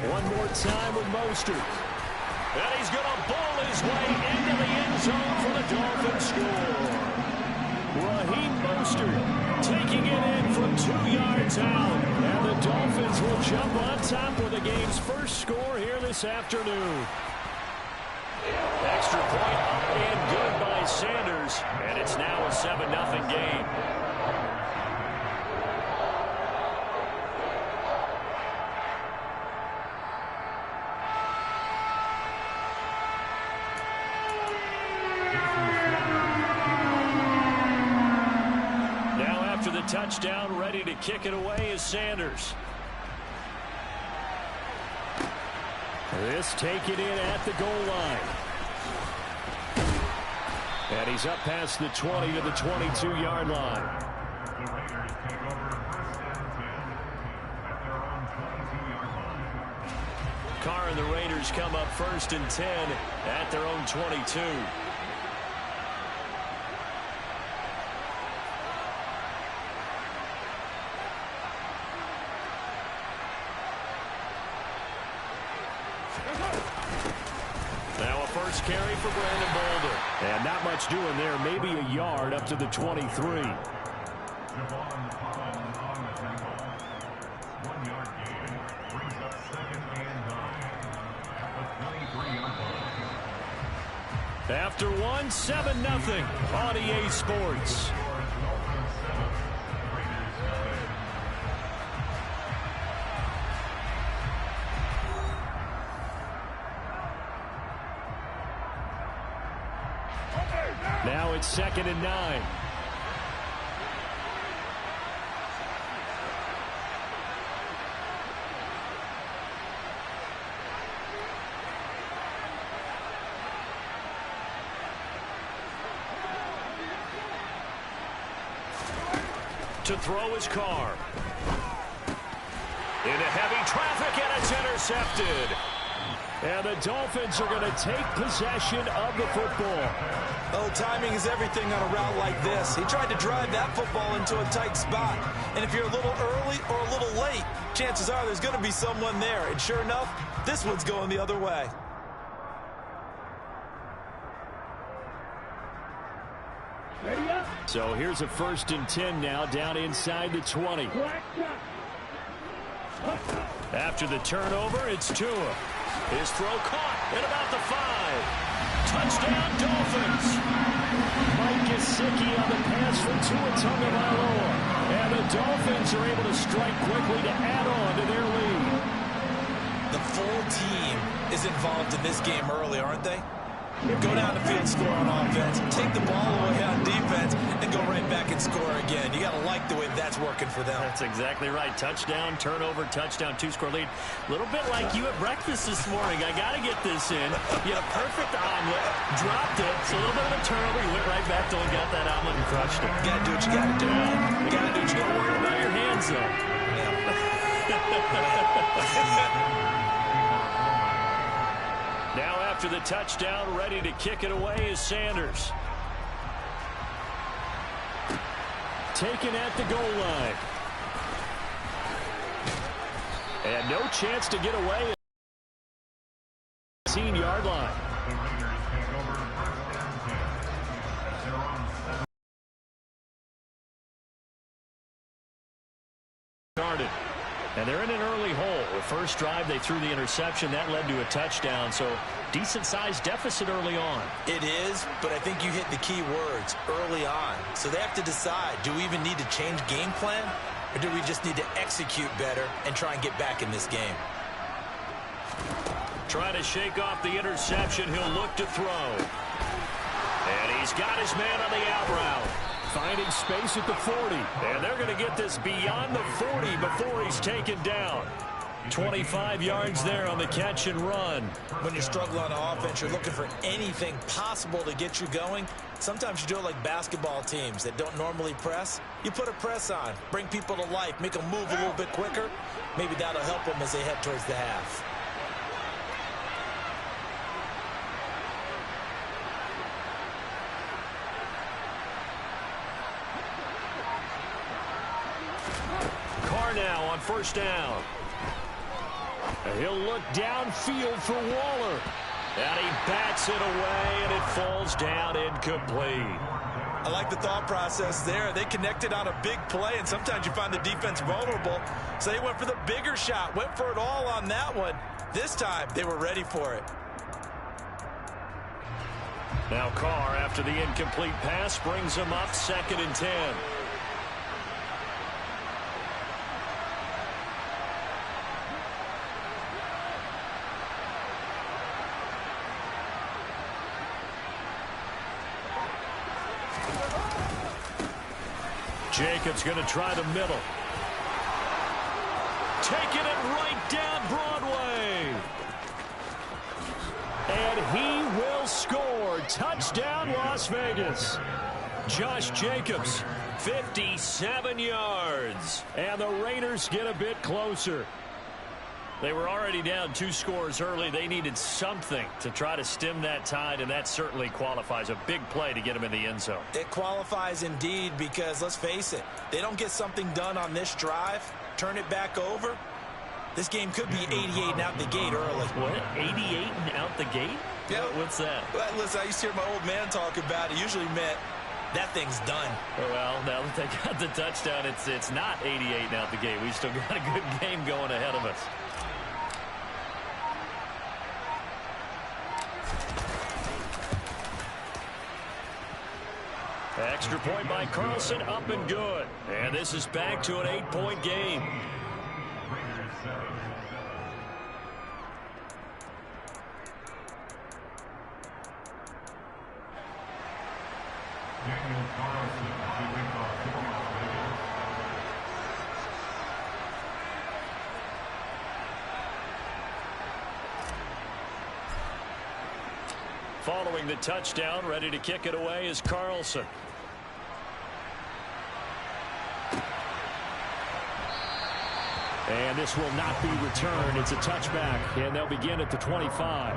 One more time with Mostert. And he's going to bowl his way into the end zone for the Dolphins score. Raheem Mostert taking it in from 2 yards out. And the Dolphins will jump on top with the game's first score here this afternoon. Extra point up and good by Sanders. And it's now a 7-0 game. Touchdown, ready to kick it away is Sanders. This taken in at the goal line. And he's up past the 20 to the 22-yard line. Carr and the Raiders come up first and 10 at their own 22. Now a first carry for Brandon Bolden. And not much doing there. Maybe a yard up to the 23. After one, 7-0 on EA Sports. Now it's 2nd and 9. To throw his Carr. Into heavy traffic, and it's intercepted. And the Dolphins are going to take possession of the football. Oh, timing is everything on a route like this. He tried to drive that football into a tight spot. And if you're a little early or a little late, chances are there's going to be someone there. And sure enough, this one's going the other way. So here's a 1st and 10 now down inside the 20. After the turnover, it's Tua. His throw caught at about the 5. Touchdown, Dolphins. Mike Gesicki on the pass for Tua Tagovailoa. And the Dolphins are able to strike quickly to add on to their lead. The full team is involved in this game early, aren't they? Go down the field, score on offense, take the ball away on defense, and go right back and score again. You got to like the way that's working for them. That's exactly right. Touchdown, turnover, touchdown, 2-score lead. A little bit like you at breakfast this morning. I got to get this in. You had a perfect omelet, dropped it, so a little bit of a turnover. You went right back to and got that omelet and crushed it. You got to do what you got to do. You got to do what you got to do. Don't worry about your hands end zone. Now after the touchdown, ready to kick it away is Sanders. Taken at the goal line. And no chance to get away. 18-yard line. And they're in an early hole. The first drive, they threw the interception. That led to a touchdown. So decent-sized deficit early on. It is, but I think you hit the key words, early on. So they have to decide, do we even need to change game plan? Or do we just need to execute better and try and get back in this game? Trying to shake off the interception. He'll look to throw. And he's got his man on the out route. Finding space at the 40. And they're going to get this beyond the 40 before he's taken down. 25 yards there on the catch and run. When you're struggling on offense, you're looking for anything possible to get you going. Sometimes you do it like basketball teams that don't normally press. You put a press on, bring people to life, make them move a little bit quicker. Maybe that'll help them as they head towards the half. Now on first down. He'll look downfield for Waller. And he bats it away, and it falls down incomplete. I like the thought process there. They connected on a big play, and sometimes you find the defense vulnerable. So they went for the bigger shot, went for it all on that one. This time, they were ready for it. Now Carr, after the incomplete pass, brings him up 2nd and 10. Jacobs going to try the middle. Taking it right down Broadway. And he will score. Touchdown, Las Vegas. Josh Jacobs, 57 yards. And the Raiders get a bit closer. They were already down 2 scores early. They needed something to try to stem that tide, and that certainly qualifies. A big play to get them in the end zone. It qualifies indeed because, let's face it, they don't get something done on this drive, turn it back over, this game could be 88 and out the gate early. What? 88 and out the gate? Yeah. What's that? Well, listen, I used to hear my old man talk about it. It usually meant that thing's done. Well, now that they got the touchdown, it's not 88 and out the gate. We still got a good game going ahead of us. Extra point by Carlson, up and good. And this is back to an 8-point game. Following the touchdown, ready to kick it away is Carlson. And this will not be returned. It's a touchback, and they'll begin at the 25.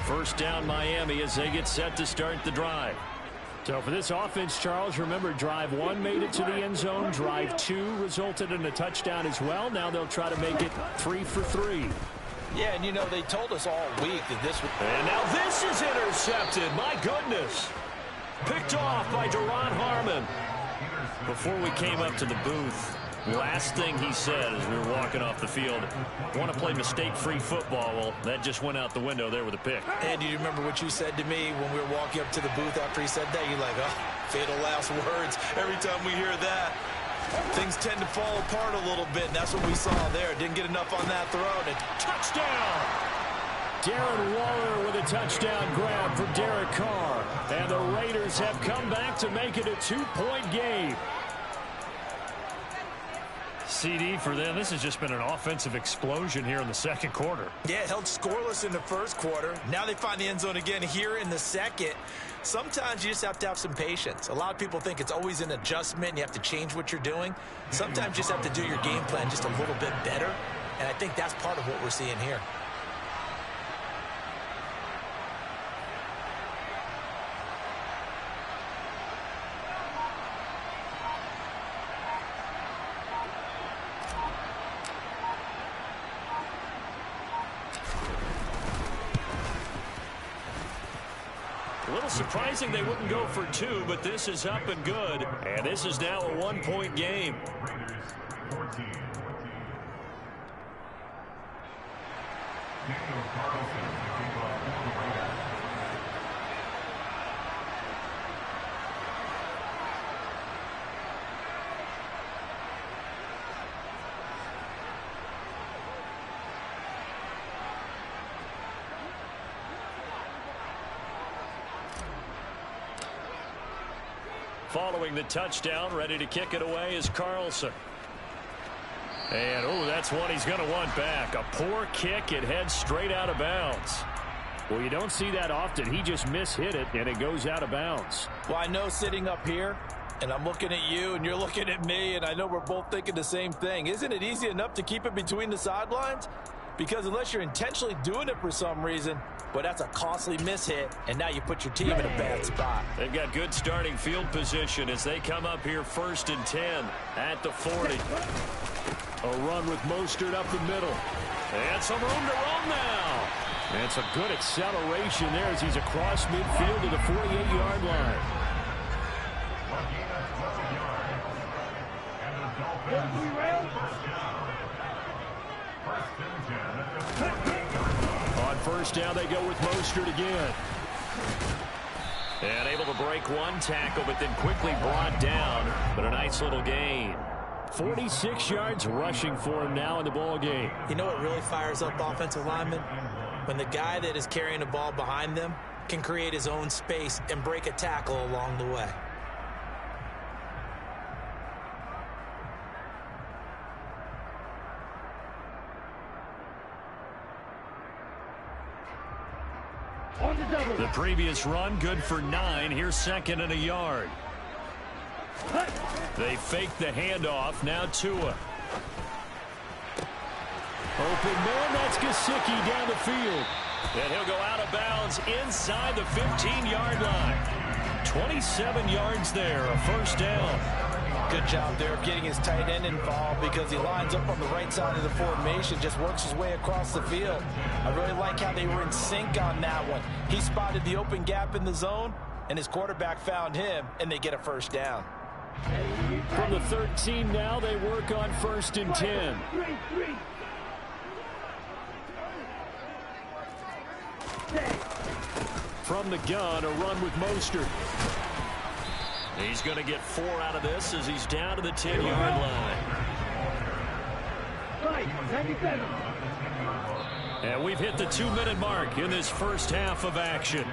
First down Miami as they get set to start the drive. So for this offense, Charles, remember drive 1 made it to the end zone. Drive 2 resulted in a touchdown as well. Now they'll try to make it 3 for 3. Yeah, and you know, they told us all week that this would... And now this is intercepted. My goodness. Picked off by Duron Harmon. Before we came up to the booth, last thing he said as we were walking off the field, want to play mistake-free football. Well, that just went out the window there with a pick. And do you remember what you said to me when we were walking up to the booth after he said that? You're like, oh, fatal last words. Every time we hear that, things tend to fall apart a little bit, and that's what we saw there. Didn't get enough on that throw. And touchdown! Darren Waller with a touchdown grab for Derek Carr. And the Raiders have come back to make it a 2-point game. CD for them. This has just been an offensive explosion here in the second quarter. Yeah, held scoreless in the first quarter. Now they find the end zone again here in the second. Sometimes you just have to have some patience. A lot of people think it's always an adjustment and you have to change what you're doing. Sometimes you just have to do your game plan just a little bit better. And I think that's part of what we're seeing here. A little surprising they wouldn't go for 2, but this is up and good. And this is now a 1-point game. Following the touchdown, ready to kick it away is Carlson. And, oh, that's one he's going to want back. A poor kick. It heads straight out of bounds. Well, you don't see that often. He just mishit it, and it goes out of bounds. Well, I know sitting up here, and I'm looking at you, and you're looking at me, and I know we're both thinking the same thing. Isn't it easy enough to keep it between the sidelines? Because unless you're intentionally doing it for some reason, but that's a costly mishit, and now you put your team in a bad spot. They've got good starting field position as they come up here 1st and 10 at the 40. A run with Mostert up the middle. And some room to roam now. And it's a good acceleration there as he's across midfield to the 48-yard line. On 1st down, they go with Mostert again. And able to break one tackle, but then quickly brought down. But a nice little gain. 46 yards rushing for him now in the ball game. You know what really fires up offensive linemen? When the guy that is carrying the ball behind them can create his own space and break a tackle along the way. The previous run, good for 9. Here's 2nd and a yard. They fake the handoff. Now Tua. Open man, that's Gesicki down the field. And he'll go out of bounds inside the 15-yard line. 27 yards there, a 1st down. Good job there of getting his tight end involved because he lines up on the right side of the formation, just works his way across the field. I really like how they were in sync on that one. He spotted the open gap in the zone, and his quarterback found him, and they get a 1st down. From the 13 now, they work on 1st and 10. From the gun, a run with Mostert. He's going to get 4 out of this as he's down to the 10-yard line. And we've hit the 2-minute mark in this first half of action.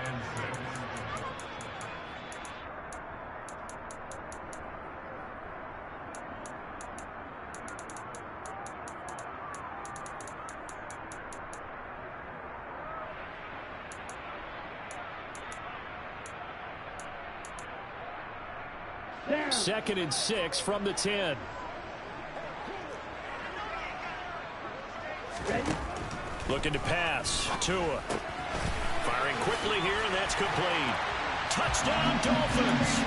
Second and 6 from the 10. Looking to pass. Tua. Firing quickly here, and that's complete. Touchdown, Dolphins.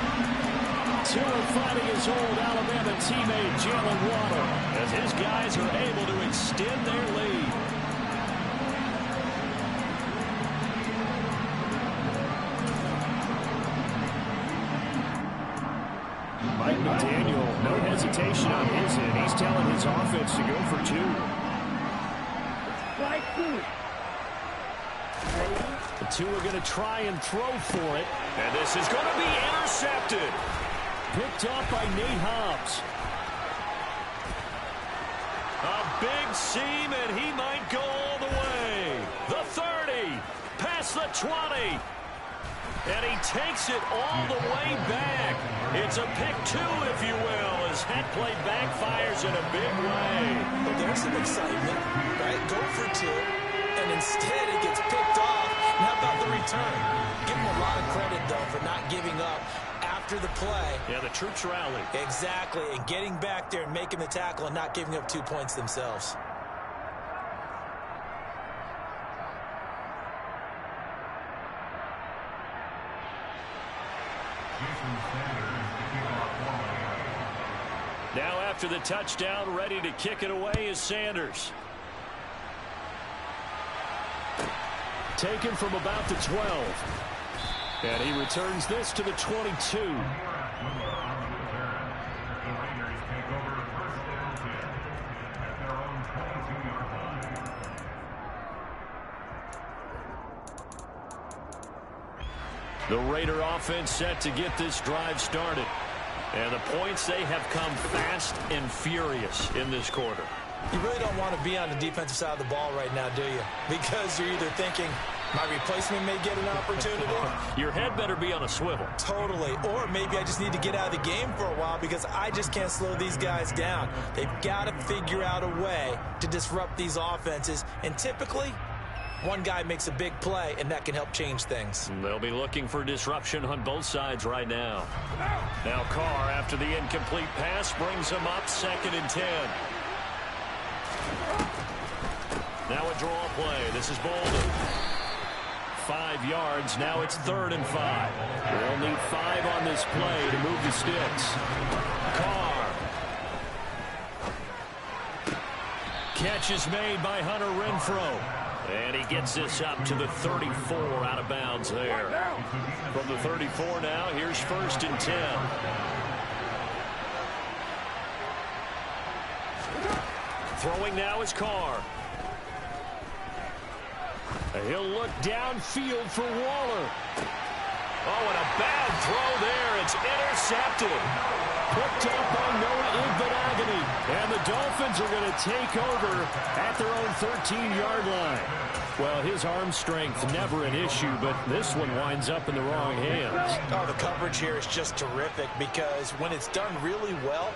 Tua finding his old Alabama teammate, Jalen Waddle, as his guys are able to extend their lead. Mike McDaniel, no hesitation on his end. He's telling his offense to go for 2. The two are going to try and throw for it. And this is going to be intercepted. Picked off by Nate Hobbs. A big seam, and he might go all the way. The 30. the 20. And he takes it all the way back. It's a pick 2, if you will, as that play backfires in a big way. Well, there's some excitement, right? Go for 2, and instead it gets picked off. And how about the return? Give him a lot of credit, though, for not giving up after the play. Yeah, the troops rally. Exactly, and getting back there and making the tackle and not giving up 2 points themselves. Now after the touchdown, ready to kick it away is Sanders. Taken from about the 12. And he returns this to the 22. The Raider offense set to get this drive started. And the points, they have come fast and furious in this quarter. You really don't want to be on the defensive side of the ball right now, do you? Because you're either thinking, my replacement may get an opportunity. Your head better be on a swivel. Totally. Or maybe I just need to get out of the game for a while because I just can't slow these guys down. They've got to figure out a way to disrupt these offenses. And typically, one guy makes a big play, and that can help change things. They'll be looking for disruption on both sides right now. Now Carr, after the incomplete pass, brings him up 2nd and 10. Now a draw play. This is Bolden. 5 yards. Now it's 3rd and 5. They'll need 5 on this play to move the sticks. Carr. Catch is made by Hunter Renfrow. And he gets this up to the 34, out of bounds there. From the 34 now, here's 1st and 10. Throwing now is Carr. He'll look downfield for Waller. Oh, and a bad throw there. It's intercepted. Picked up on no infant agony. And the Dolphins are going to take over at their own 13-yard line. Well, his arm strength, never an issue, but this one winds up in the wrong hands. Oh, the coverage here is just terrific because when it's done really well,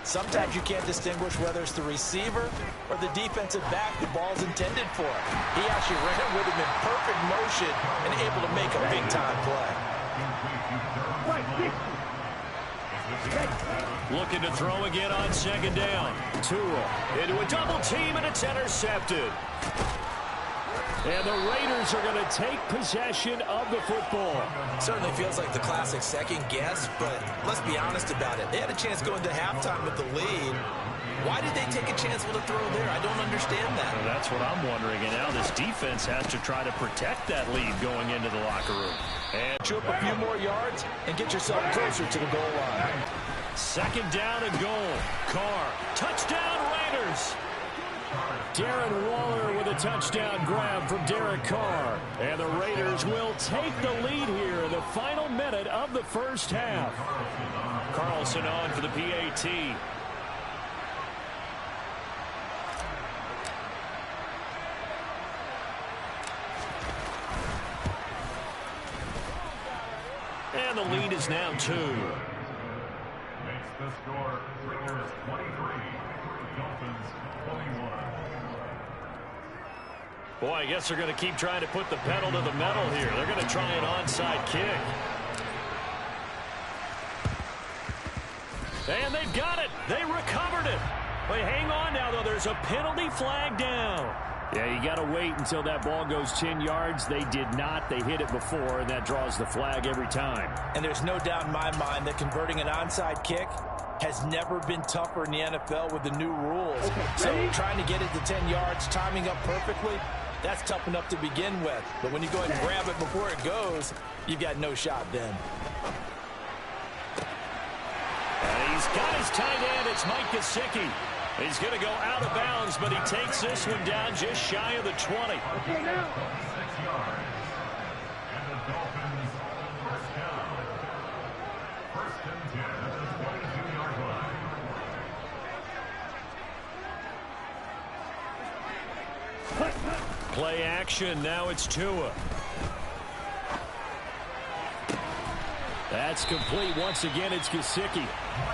sometimes you can't distinguish whether it's the receiver or the defensive back the ball's intended for. He actually ran with him in perfect motion and able to make a big-time play. Looking to throw again on 2nd down. Tua into a double team, and it's intercepted. And the Raiders are going to take possession of the football. Certainly feels like the classic second guess, but let's be honest about it. They had a chance going to halftime with the lead. Why did they take a chance with a throw there? I don't understand that. Well, that's what I'm wondering. And now this defense has to try to protect that lead going into the locker room. And chew up a few more yards and get yourself closer to the goal line. 2nd down and goal. Carr. Touchdown Raiders. Darren Waller with a touchdown grab from Derek Carr. And the Raiders will take the lead here in the final minute of the first half. Carlson on for the PAT. And the lead is now 2. Makes the score Raiders 23, Dolphins 21. Boy, I guess they're going to keep trying to put the pedal to the metal here. They're going to try an onside kick. And they've got it. They recovered it. But hang on now, though. There's a penalty flag down. Yeah, you got to wait until that ball goes 10 yards. They did not. They hit it before, and that draws the flag every time. And there's no doubt in my mind that converting an onside kick has never been tougher in the NFL with the new rules. So trying to get it to 10 yards, timing up perfectly, that's tough enough to begin with. But when you go ahead and grab it before it goes, you've got no shot then. And he's got his tight end. It's Mike Gesicki. He's going to go out of bounds, but he takes this one down just shy of the 20. 6 yards. And the Dolphins first down. 1st and 10 at the 22-yard line. Play action. Now it's Tua. That's complete. Once again, it's Gesicki.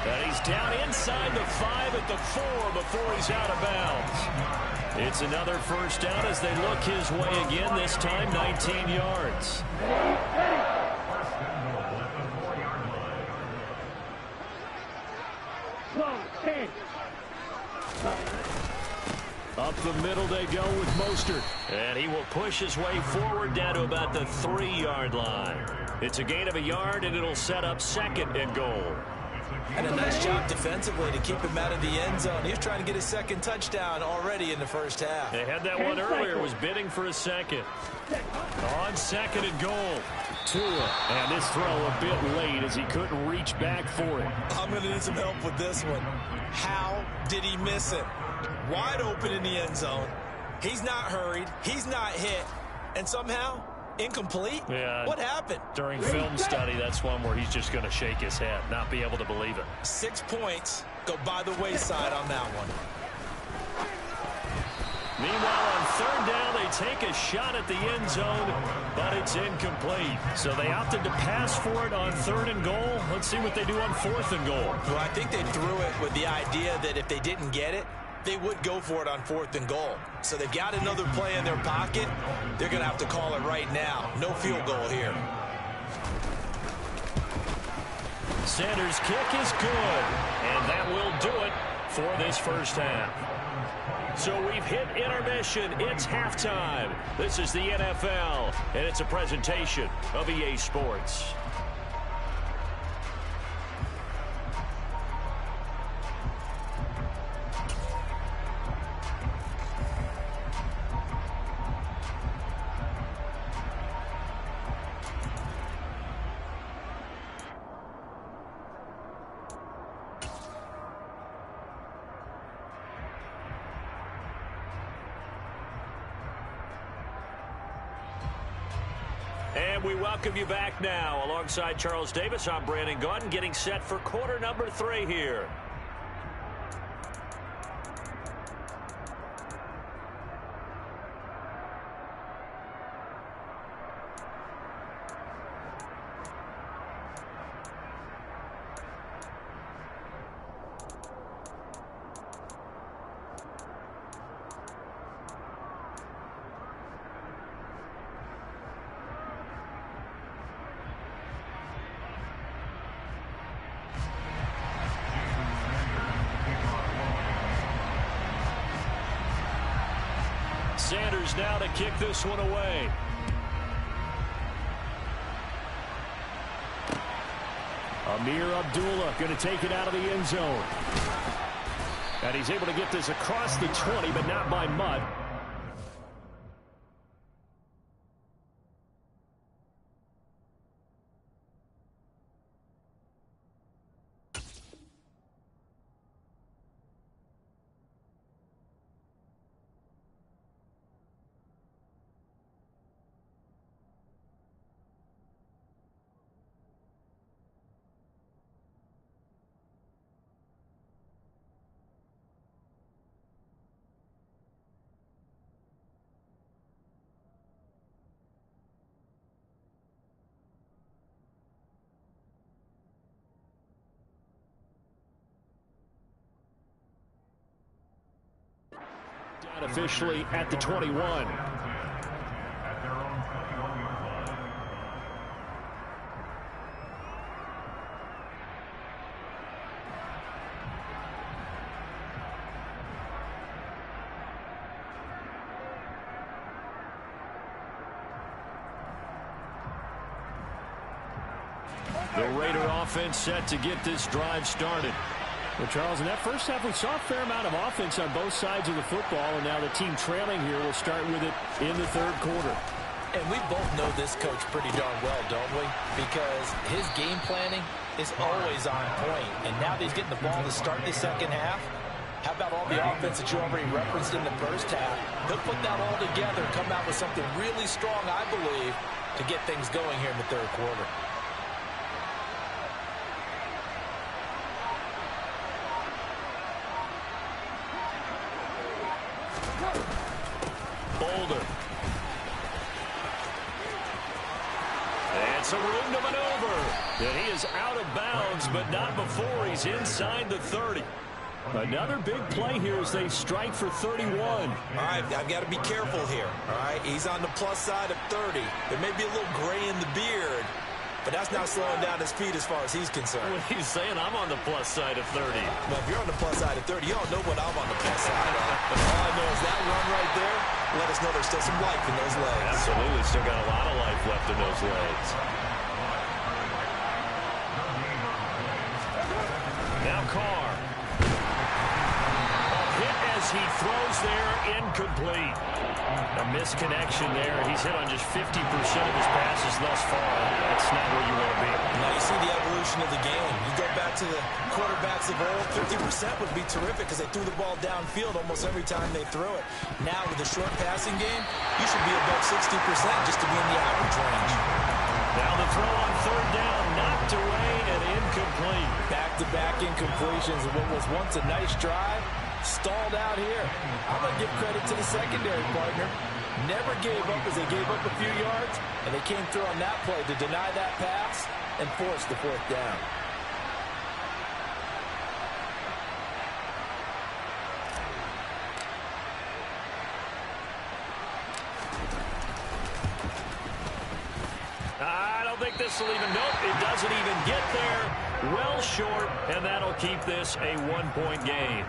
And he's down inside the 5 at the 4 before he's out of bounds. It's another first down as they look his way again, this time 19 yards. Up the middle they go with Mostert. And he will push his way forward down to about the 3-yard line. It's a gain of a yard, and it'll set up 2nd and goal. And a nice job defensively to keep him out of the end zone. He was trying to get his 2nd touchdown already in the first half. They had that one earlier, was bidding for a 2nd. On 2nd and goal. Tua, and this throw a bit late as he couldn't reach back for it. I'm going to need some help with this one. How did he miss it? Wide open in the end zone. He's not hurried. He's not hit. And somehow, incomplete? Yeah. What happened? During film study, that's one where he's just going to shake his head, not be able to believe it. 6 points go by the wayside on that one. Meanwhile, on 3rd down, they take a shot at the end zone, but it's incomplete. So they opted to pass for it on 3rd and goal. Let's see what they do on 4th and goal. Well, I think they threw it with the idea that if they didn't get it, they would go for it on 4th and goal. So they've got another play in their pocket. They're going to have to call it right now. No field goal here. Sanders' kick is good, and that will do it for this first half. So we've hit intermission. It's halftime. This is the NFL, and it's a presentation of EA Sports. And we welcome you back now. Alongside Charles Davis, I'm Brandon Gaudin, getting set for quarter number 3 here. Sanders now to kick this one away. Amir Abdullah going to take it out of the end zone. And he's able to get this across the 20, but not by much. Officially at the 21. The Raider offense set to get this drive started. Well, Charles, in that first half, we saw a fair amount of offense on both sides of the football, and now the team trailing here will start with it in the 3rd quarter. And we both know this coach pretty darn well, don't we? Because his game planning is always on point. And now that he's getting the ball to start the 2nd half, how about all the offense that you already referenced in the first half? He'll put that all together, come out with something really strong, I believe, to get things going here in the 3rd quarter. Boulder. And some room to maneuver. And he is out of bounds, but not before he's inside the 30. Another big play here as they strike for 31. All right, I've got to be careful here. All right, he's on the plus side of 30. There may be a little gray in the beard, but that's not slowing down his speed as far as he's concerned. What he's saying, I'm on the plus side of 30. Well, if you're on the plus side of 30, you don't know what I'm on the plus side of. All I know is that run right there let us know there's still some life in those legs. Absolutely, still got a lot of life left in those legs. Now Carr. A hit as he throws there, incomplete. A misconnection there. He's hit on just 50% of his passes thus far. That's not where you want to be. Now you see the evolution of the game. You go back to the quarterbacks of old, 50% would be terrific because they threw the ball downfield almost every time they threw it. Now with the short passing game, you should be above 60% just to be in the average range. Now the throw on third down, knocked away and incomplete. Back-to-back incompletions of what was once a nice drive, stalled out here. I'm going to give credit to the secondary partner. Never gave up as they gave up a few yards, and they came through on that play to deny that pass and force the fourth down. I don't think this will even, nope, it doesn't even get there. Well short, and that'll keep this a one-point game.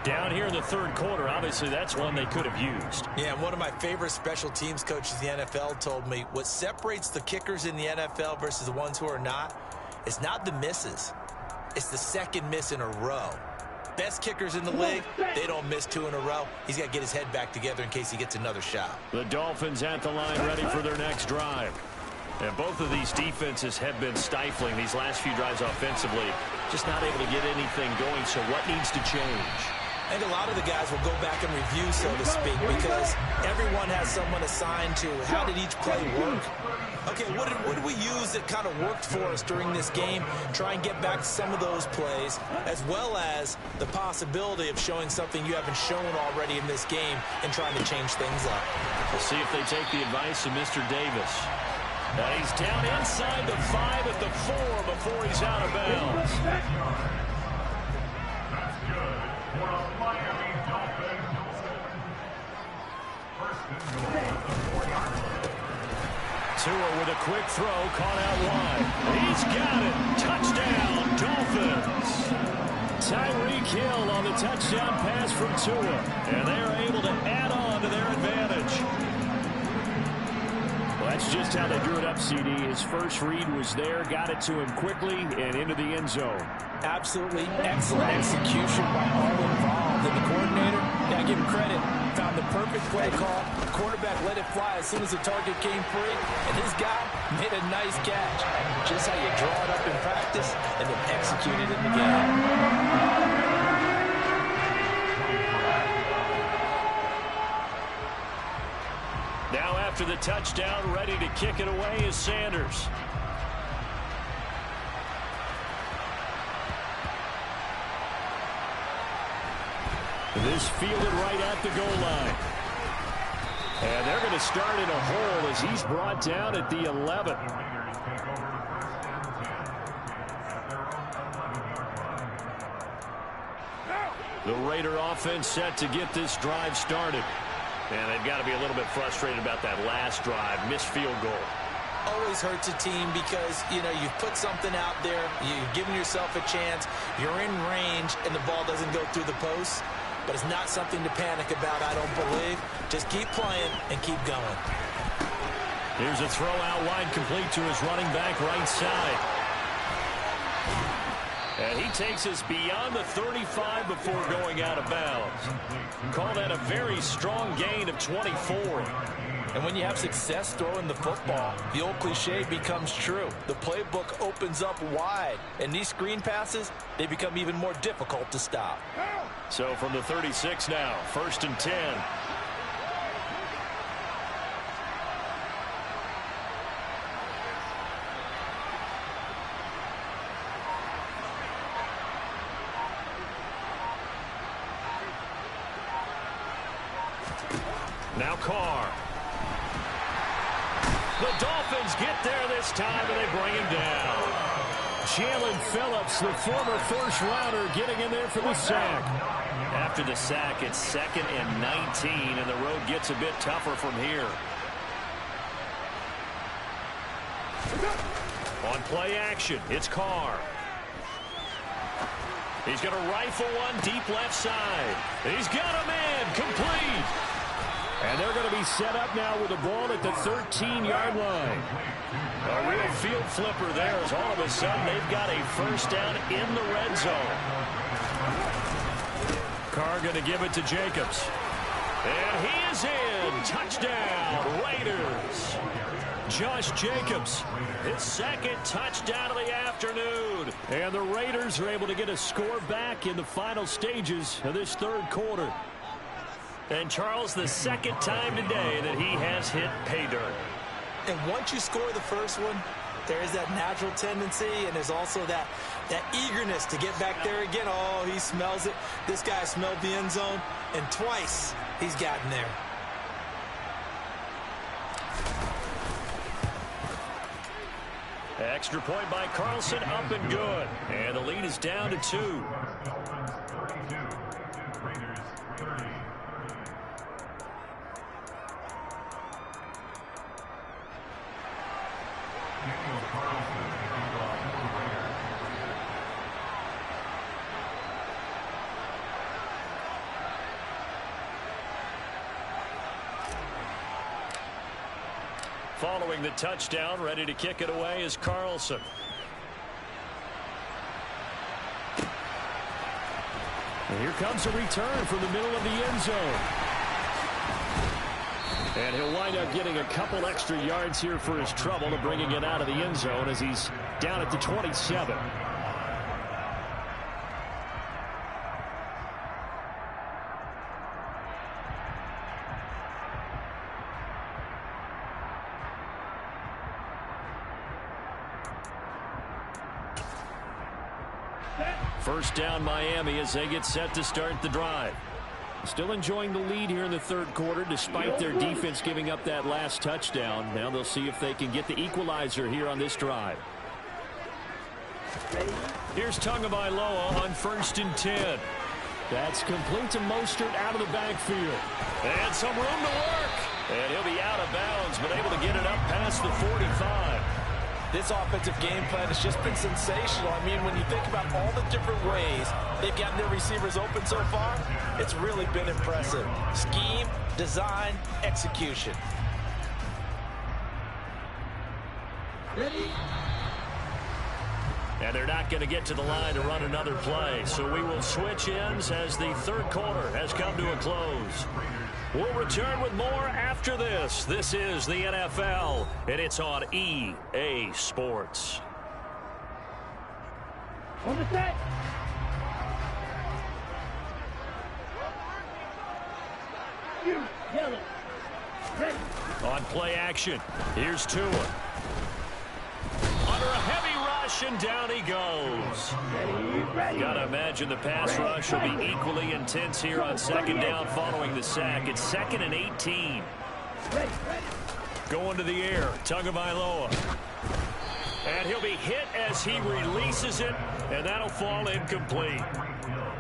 Down here in the third quarter, obviously that's one they could have used. Yeah, and one of my favorite special teams coaches in the NFL told me what separates the kickers in the NFL versus the ones who are not, it's not the misses. It's the second miss in a row. Best kickers in the league, they don't miss two in a row. He's got to get his head back together in case he gets another shot. The Dolphins at the line ready for their next drive. And both of these defenses have been stifling these last few drives offensively. Just not able to get anything going, so what needs to change? I think a lot of the guys will go back and review, so to speak, because everyone has someone assigned to how did each play work. Okay, what did we use that kind of worked for us during this game? Try and get back to some of those plays, as well as the possibility of showing something you haven't shown already in this game and trying to change things up. We'll see if they take the advice of Mr. Davis. And he's down inside the 5 at the 4 before he's out of bounds. That's good for the Miami Dolphins. First and goal at the 4-yard line. Tua with a quick throw, caught out wide. He's got it. Touchdown, Dolphins. Tyreek Hill on the touchdown pass from Tua. And they're able to add on to their advantage. Well, that's just how they drew it up, CD. His first read was there, got it to him quickly, and into the end zone. Absolutely excellent execution by all involved. And the coordinator, I give him credit, found the perfect play call. The quarterback let it fly as soon as the target came free, and his guy made a nice catch. Just how you draw it up in practice and then execute it in the game. Now after the touchdown, ready to kick it away is Sanders. This fielded right at the goal line. And they're going to start in a hole as he's brought down at the 11. The Raider offense set to get this drive started. And they've got to be a little bit frustrated about that last drive, missed field goal. Always hurts a team because, you know, you've put something out there, you've given yourself a chance, you're in range, and the ball doesn't go through the posts. But it's not something to panic about, I don't believe. Just keep playing and keep going. Here's a throw out wide, complete to his running back right side. And he takes us beyond the 35 before going out of bounds. Call that a very strong gain of 24. And when you have success throwing the football, the old cliche becomes true. The playbook opens up wide. And these screen passes, they become even more difficult to stop. So from the 36 now, 1st and 10. Now Carr. The Dolphins get there this time, and they bring him down. Jalen Phillips, the former first-rounder, getting in there for the sack. After the sack, it's 2nd and 19, and the road gets a bit tougher from here. On play action, it's Carr. He's going to rifle one deep left side. He's got a man complete. And they're going to be set up now with the ball at the 13-yard line. A real field flipper there as all of a sudden they've got a first down in the red zone. Carr going to give it to Jacobs. And he is in. Touchdown, Raiders. Josh Jacobs, his 2nd touchdown of the afternoon. And the Raiders are able to get a score back in the final stages of this 3rd quarter. And Charles, the 2nd time today that he has hit pay dirt. And once you score the first one, there is that natural tendency, and there's also that eagerness to get back there again. Oh, he smells it. This guy smelled the end zone, and twice he's gotten there. Extra point by Carlson, up and good. And the lead is down to 2. Following the touchdown, ready to kick it away is Carlson. And here comes a return from the middle of the end zone. And he'll wind up getting a couple extra yards here for his trouble of bringing it out of the end zone as he's down at the 27. First down Miami as they get set to start the drive. Still enjoying the lead here in the 3rd quarter despite their defense giving up that last touchdown. Now they'll see if they can get the equalizer here on this drive. Here's Tagovailoa on 1st and 10. That's complete to Mostert out of the backfield. And some room to work. And he'll be out of bounds but able to get it up past the 45. This offensive game plan has just been sensational. I mean, when you think about all the different ways they've gotten their receivers open so far, it's really been impressive. Scheme, design, execution. And they're not going to get to the line to run another play. So we will switch ends as the 3rd quarter has come to a close. We'll return with more after this. This is the NFL, and it's on EA Sports. On the set. You, yellow. Ready. On play action, here's Tua. Under a heavy rush, and down he goes. Gotta imagine the pass rush will be equally intense here on 2nd down following the sack. It's 2nd and 18. Going to the air, Tagovailoa. And he'll be hit as he releases it, and that'll fall incomplete.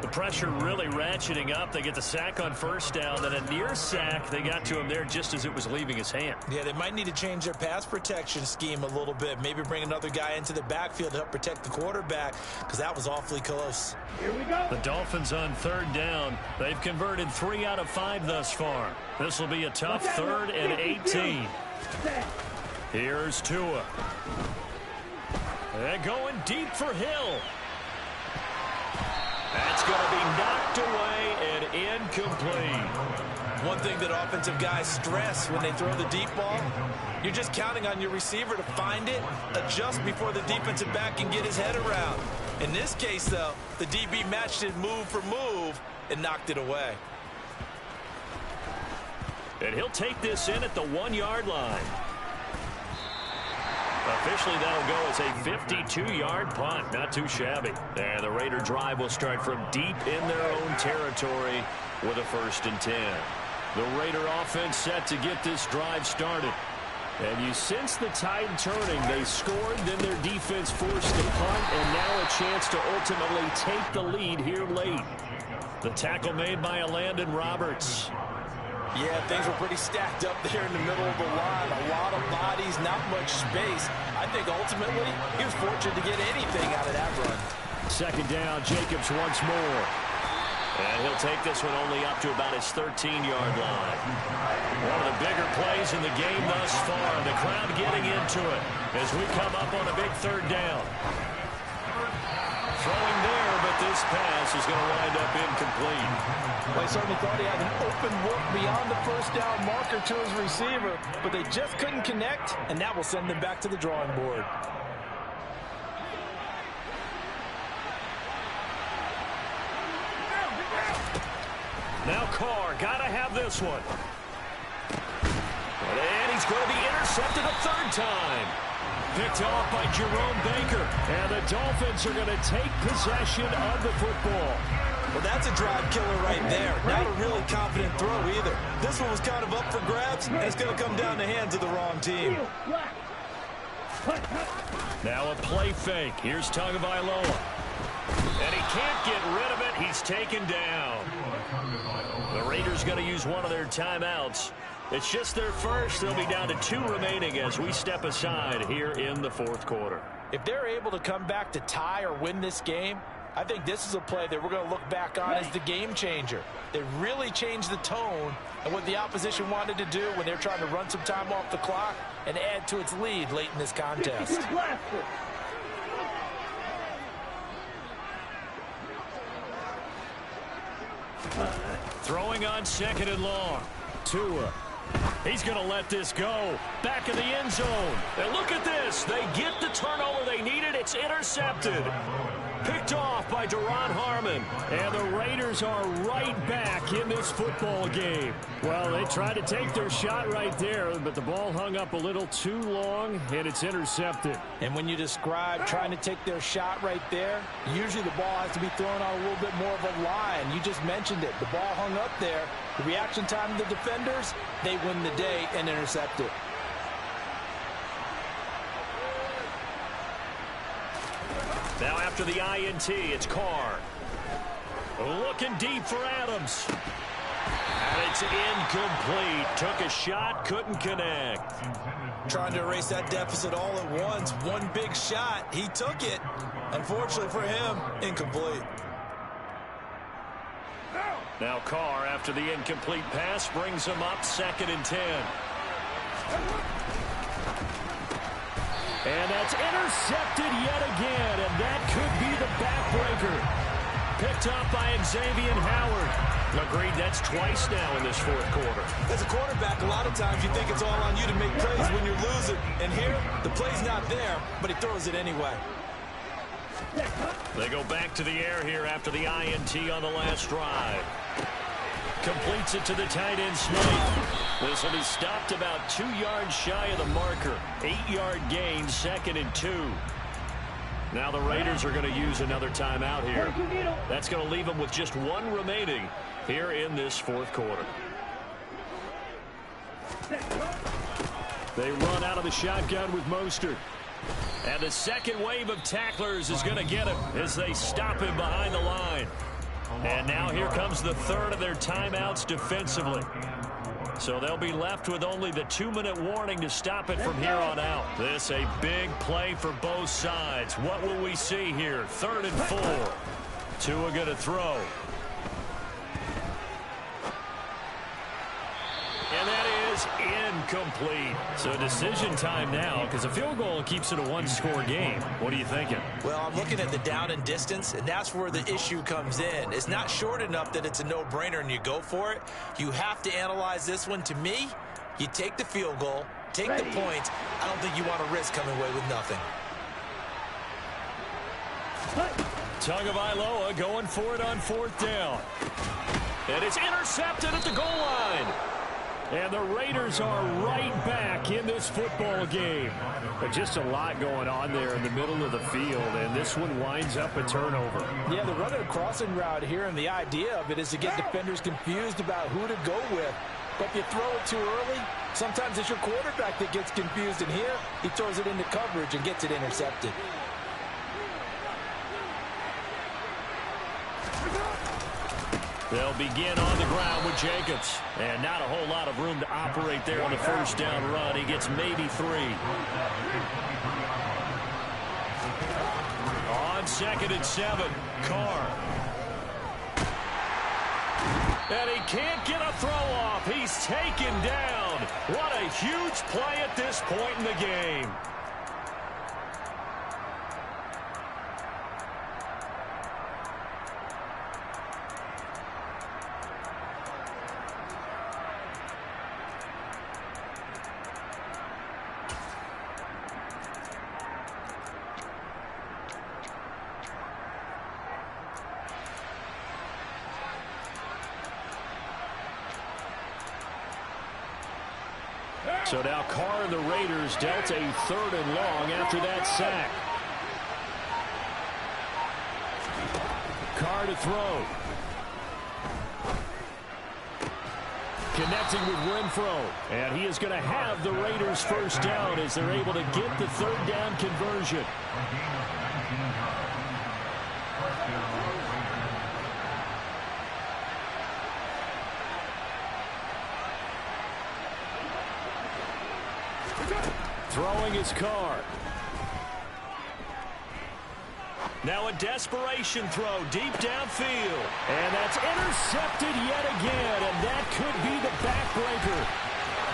The pressure really ratcheting up. They get the sack on 1st down, then a near sack. They got to him there just as it was leaving his hand. Yeah, they might need to change their pass protection scheme a little bit. Maybe bring another guy into the backfield to help protect the quarterback, because that was awfully close. Here we go. The Dolphins on 3rd down. They've converted 3 out of 5 thus far. This will be a tough 3rd and 18. Here's Tua. And going deep for Hill. That's going to be knocked away and incomplete. One thing that offensive guys stress when they throw the deep ball, you're just counting on your receiver to find it, adjust before the defensive back can get his head around. In this case, though, the DB matched it move for move and knocked it away. And he'll take this in at the 1-yard line. Officially, that'll go as a 52-yard punt. Not too shabby. And the Raider drive will start from deep in their own territory with a 1st and 10. The Raider offense set to get this drive started. And you sense the tide turning. They scored, then their defense forced the punt, and now a chance to ultimately take the lead here late. The tackle made by Landon Roberts. Yeah, things were pretty stacked up there in the middle of the line. A lot of bodies, not much space. I think ultimately he was fortunate to get anything out of that run. Second down, Jacobs once more. And he'll take this one only up to about his 13-yard line. One of the bigger plays in the game thus far. The crowd getting into it as we come up on a big third down. Throwing there, but this pass is going to wind up incomplete. Well, he certainly thought he had an open look beyond the first down marker to his receiver, but they just couldn't connect, and that will send them back to the drawing board. Now Carr, gotta have this one. And he's going to be intercepted a third time. Picked off by Jerome Baker. And the Dolphins are going to take possession of the football. Well, that's a drive killer right there. Not a really confident throw either. This one was kind of up for grabs, and it's going to come down the hands of the wrong team. Now a play fake. Here's Tagovailoa. And he can't get rid of it. He's taken down. The Raiders going to use one of their timeouts. It's just their first. They'll be down to 2 remaining as we step aside here in the fourth quarter. If they're able to come back to tie or win this game, I think this is a play that we're going to look back on as the game changer. They really changed the tone and what the opposition wanted to do when they're trying to run some time off the clock and add to its lead late in this contest. Throwing on second and long. Tua. He's going to let this go. Back in the end zone. And look at this. They get the turnover they needed. It's intercepted. Picked off by Duron Harmon. And the Raiders are right back in this football game. Well, they tried to take their shot right there, but the ball hung up a little too long, and it's intercepted. And when you describe trying to take their shot right there, usually the ball has to be thrown on a little bit more of a line. You just mentioned it. The ball hung up there. The reaction time of the defenders, they win the day and intercept it. Now after the INT, it's Carr. Looking deep for Adams. And it's incomplete. Took a shot, couldn't connect. Trying to erase that deficit all at once. One big shot. He took it. Unfortunately for him, incomplete. Now Carr, after the incomplete pass, brings him up 2nd and 10. And that's intercepted yet again, and that could be the backbreaker. Picked up by Xavier Howard. Agreed, that's twice now in this fourth quarter. As a quarterback, a lot of times you think it's all on you to make plays when you're losing. And here, the play's not there, but he throws it anyway. They go back to the air here after the INT on the last drive. Completes it to the tight end Smith. This will be stopped about 2 yards shy of the marker. 8-yard gain, 2nd and 2. Now the Raiders are going to use another timeout here. That's going to leave them with just 1 remaining here in this fourth quarter. They run out of the shotgun with Mostert. And the second wave of tacklers is going to get him as they stop him behind the line. And now here comes the third of their timeouts defensively. So they'll be left with only the 2-minute warning to stop it from here on out. This a big play for both sides. What will we see here? 3rd and 4. Tua going to throw. And that is incomplete. So decision time now, because a field goal keeps it a 1-score game. What are you thinking? Well, I'm looking at the down and distance, and that's where the issue comes in. It's not short enough that it's a no-brainer and you go for it. You have to analyze this one. To me, you take the field goal, take the points. I don't think you want to risk coming away with nothing. Tagovailoa going for it on 4th down. And it's intercepted at the goal line. And the Raiders are right back in this football game. But just a lot going on there in the middle of the field, and this one winds up a turnover. Yeah, they're running a crossing route here, and the idea of it is to get defenders confused about who to go with. But if you throw it too early, sometimes it's your quarterback that gets confused. And here, he throws it into coverage and gets it intercepted. They'll begin on the ground with Jacobs. And not a whole lot of room to operate there on the first down run. He gets maybe 3. On 2nd and 7, Carr. And he can't get a throw off. He's taken down. What a huge play at this point in the game. So now Carr and the Raiders dealt a 3rd and long after that sack. Carr to throw. Connecting with Renfro. And he is going to have the Raiders first down as they're able to get the 3rd down conversion. Throwing his Carr. Now a desperation throw deep downfield. And that's intercepted yet again. And that could be the backbreaker.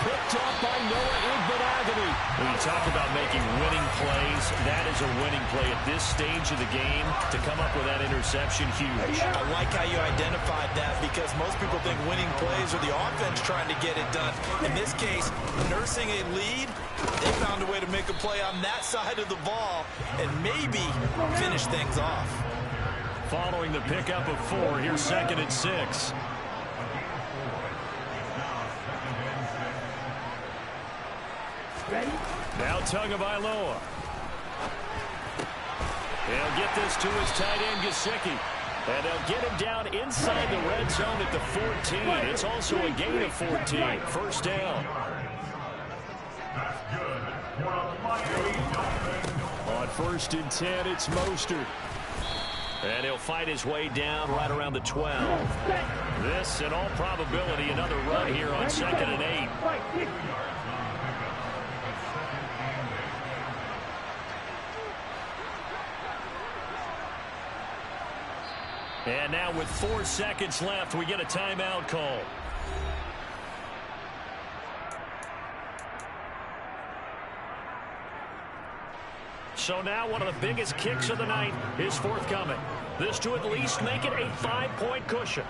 Picked up by Noah Igbenogany. When you talk about making winning plays, that is a winning play at this stage of the game. To come up with that interception, huge. I like how you identified that because most people think winning plays are the offense trying to get it done. In this case, nursing a lead, they found a way to make a play on that side of the ball and maybe finish things off. Following the pickup of 4, here's 2nd and 6. Now Tagovailoa. They'll get this to his tight end, Gesicki. And they'll get him down inside the red zone at the 14. It's also a gain of 14. First down. On 1st and 10, it's Mostert. And he'll fight his way down right around the 12. This, in all probability, another run here on 2nd and 8. And now with 4 seconds left, we get a timeout call. So now one of the biggest kicks of the night is forthcoming. This to at least make it a 5-point cushion.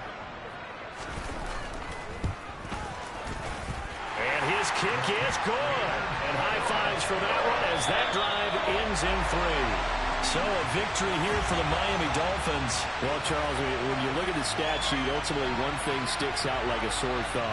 And his kick is good. And high fives for that one as that drive ends in 3. So a victory here for the Miami Dolphins. Well, Charles, when you look at the stat sheet, ultimately one thing sticks out like a sore thumb.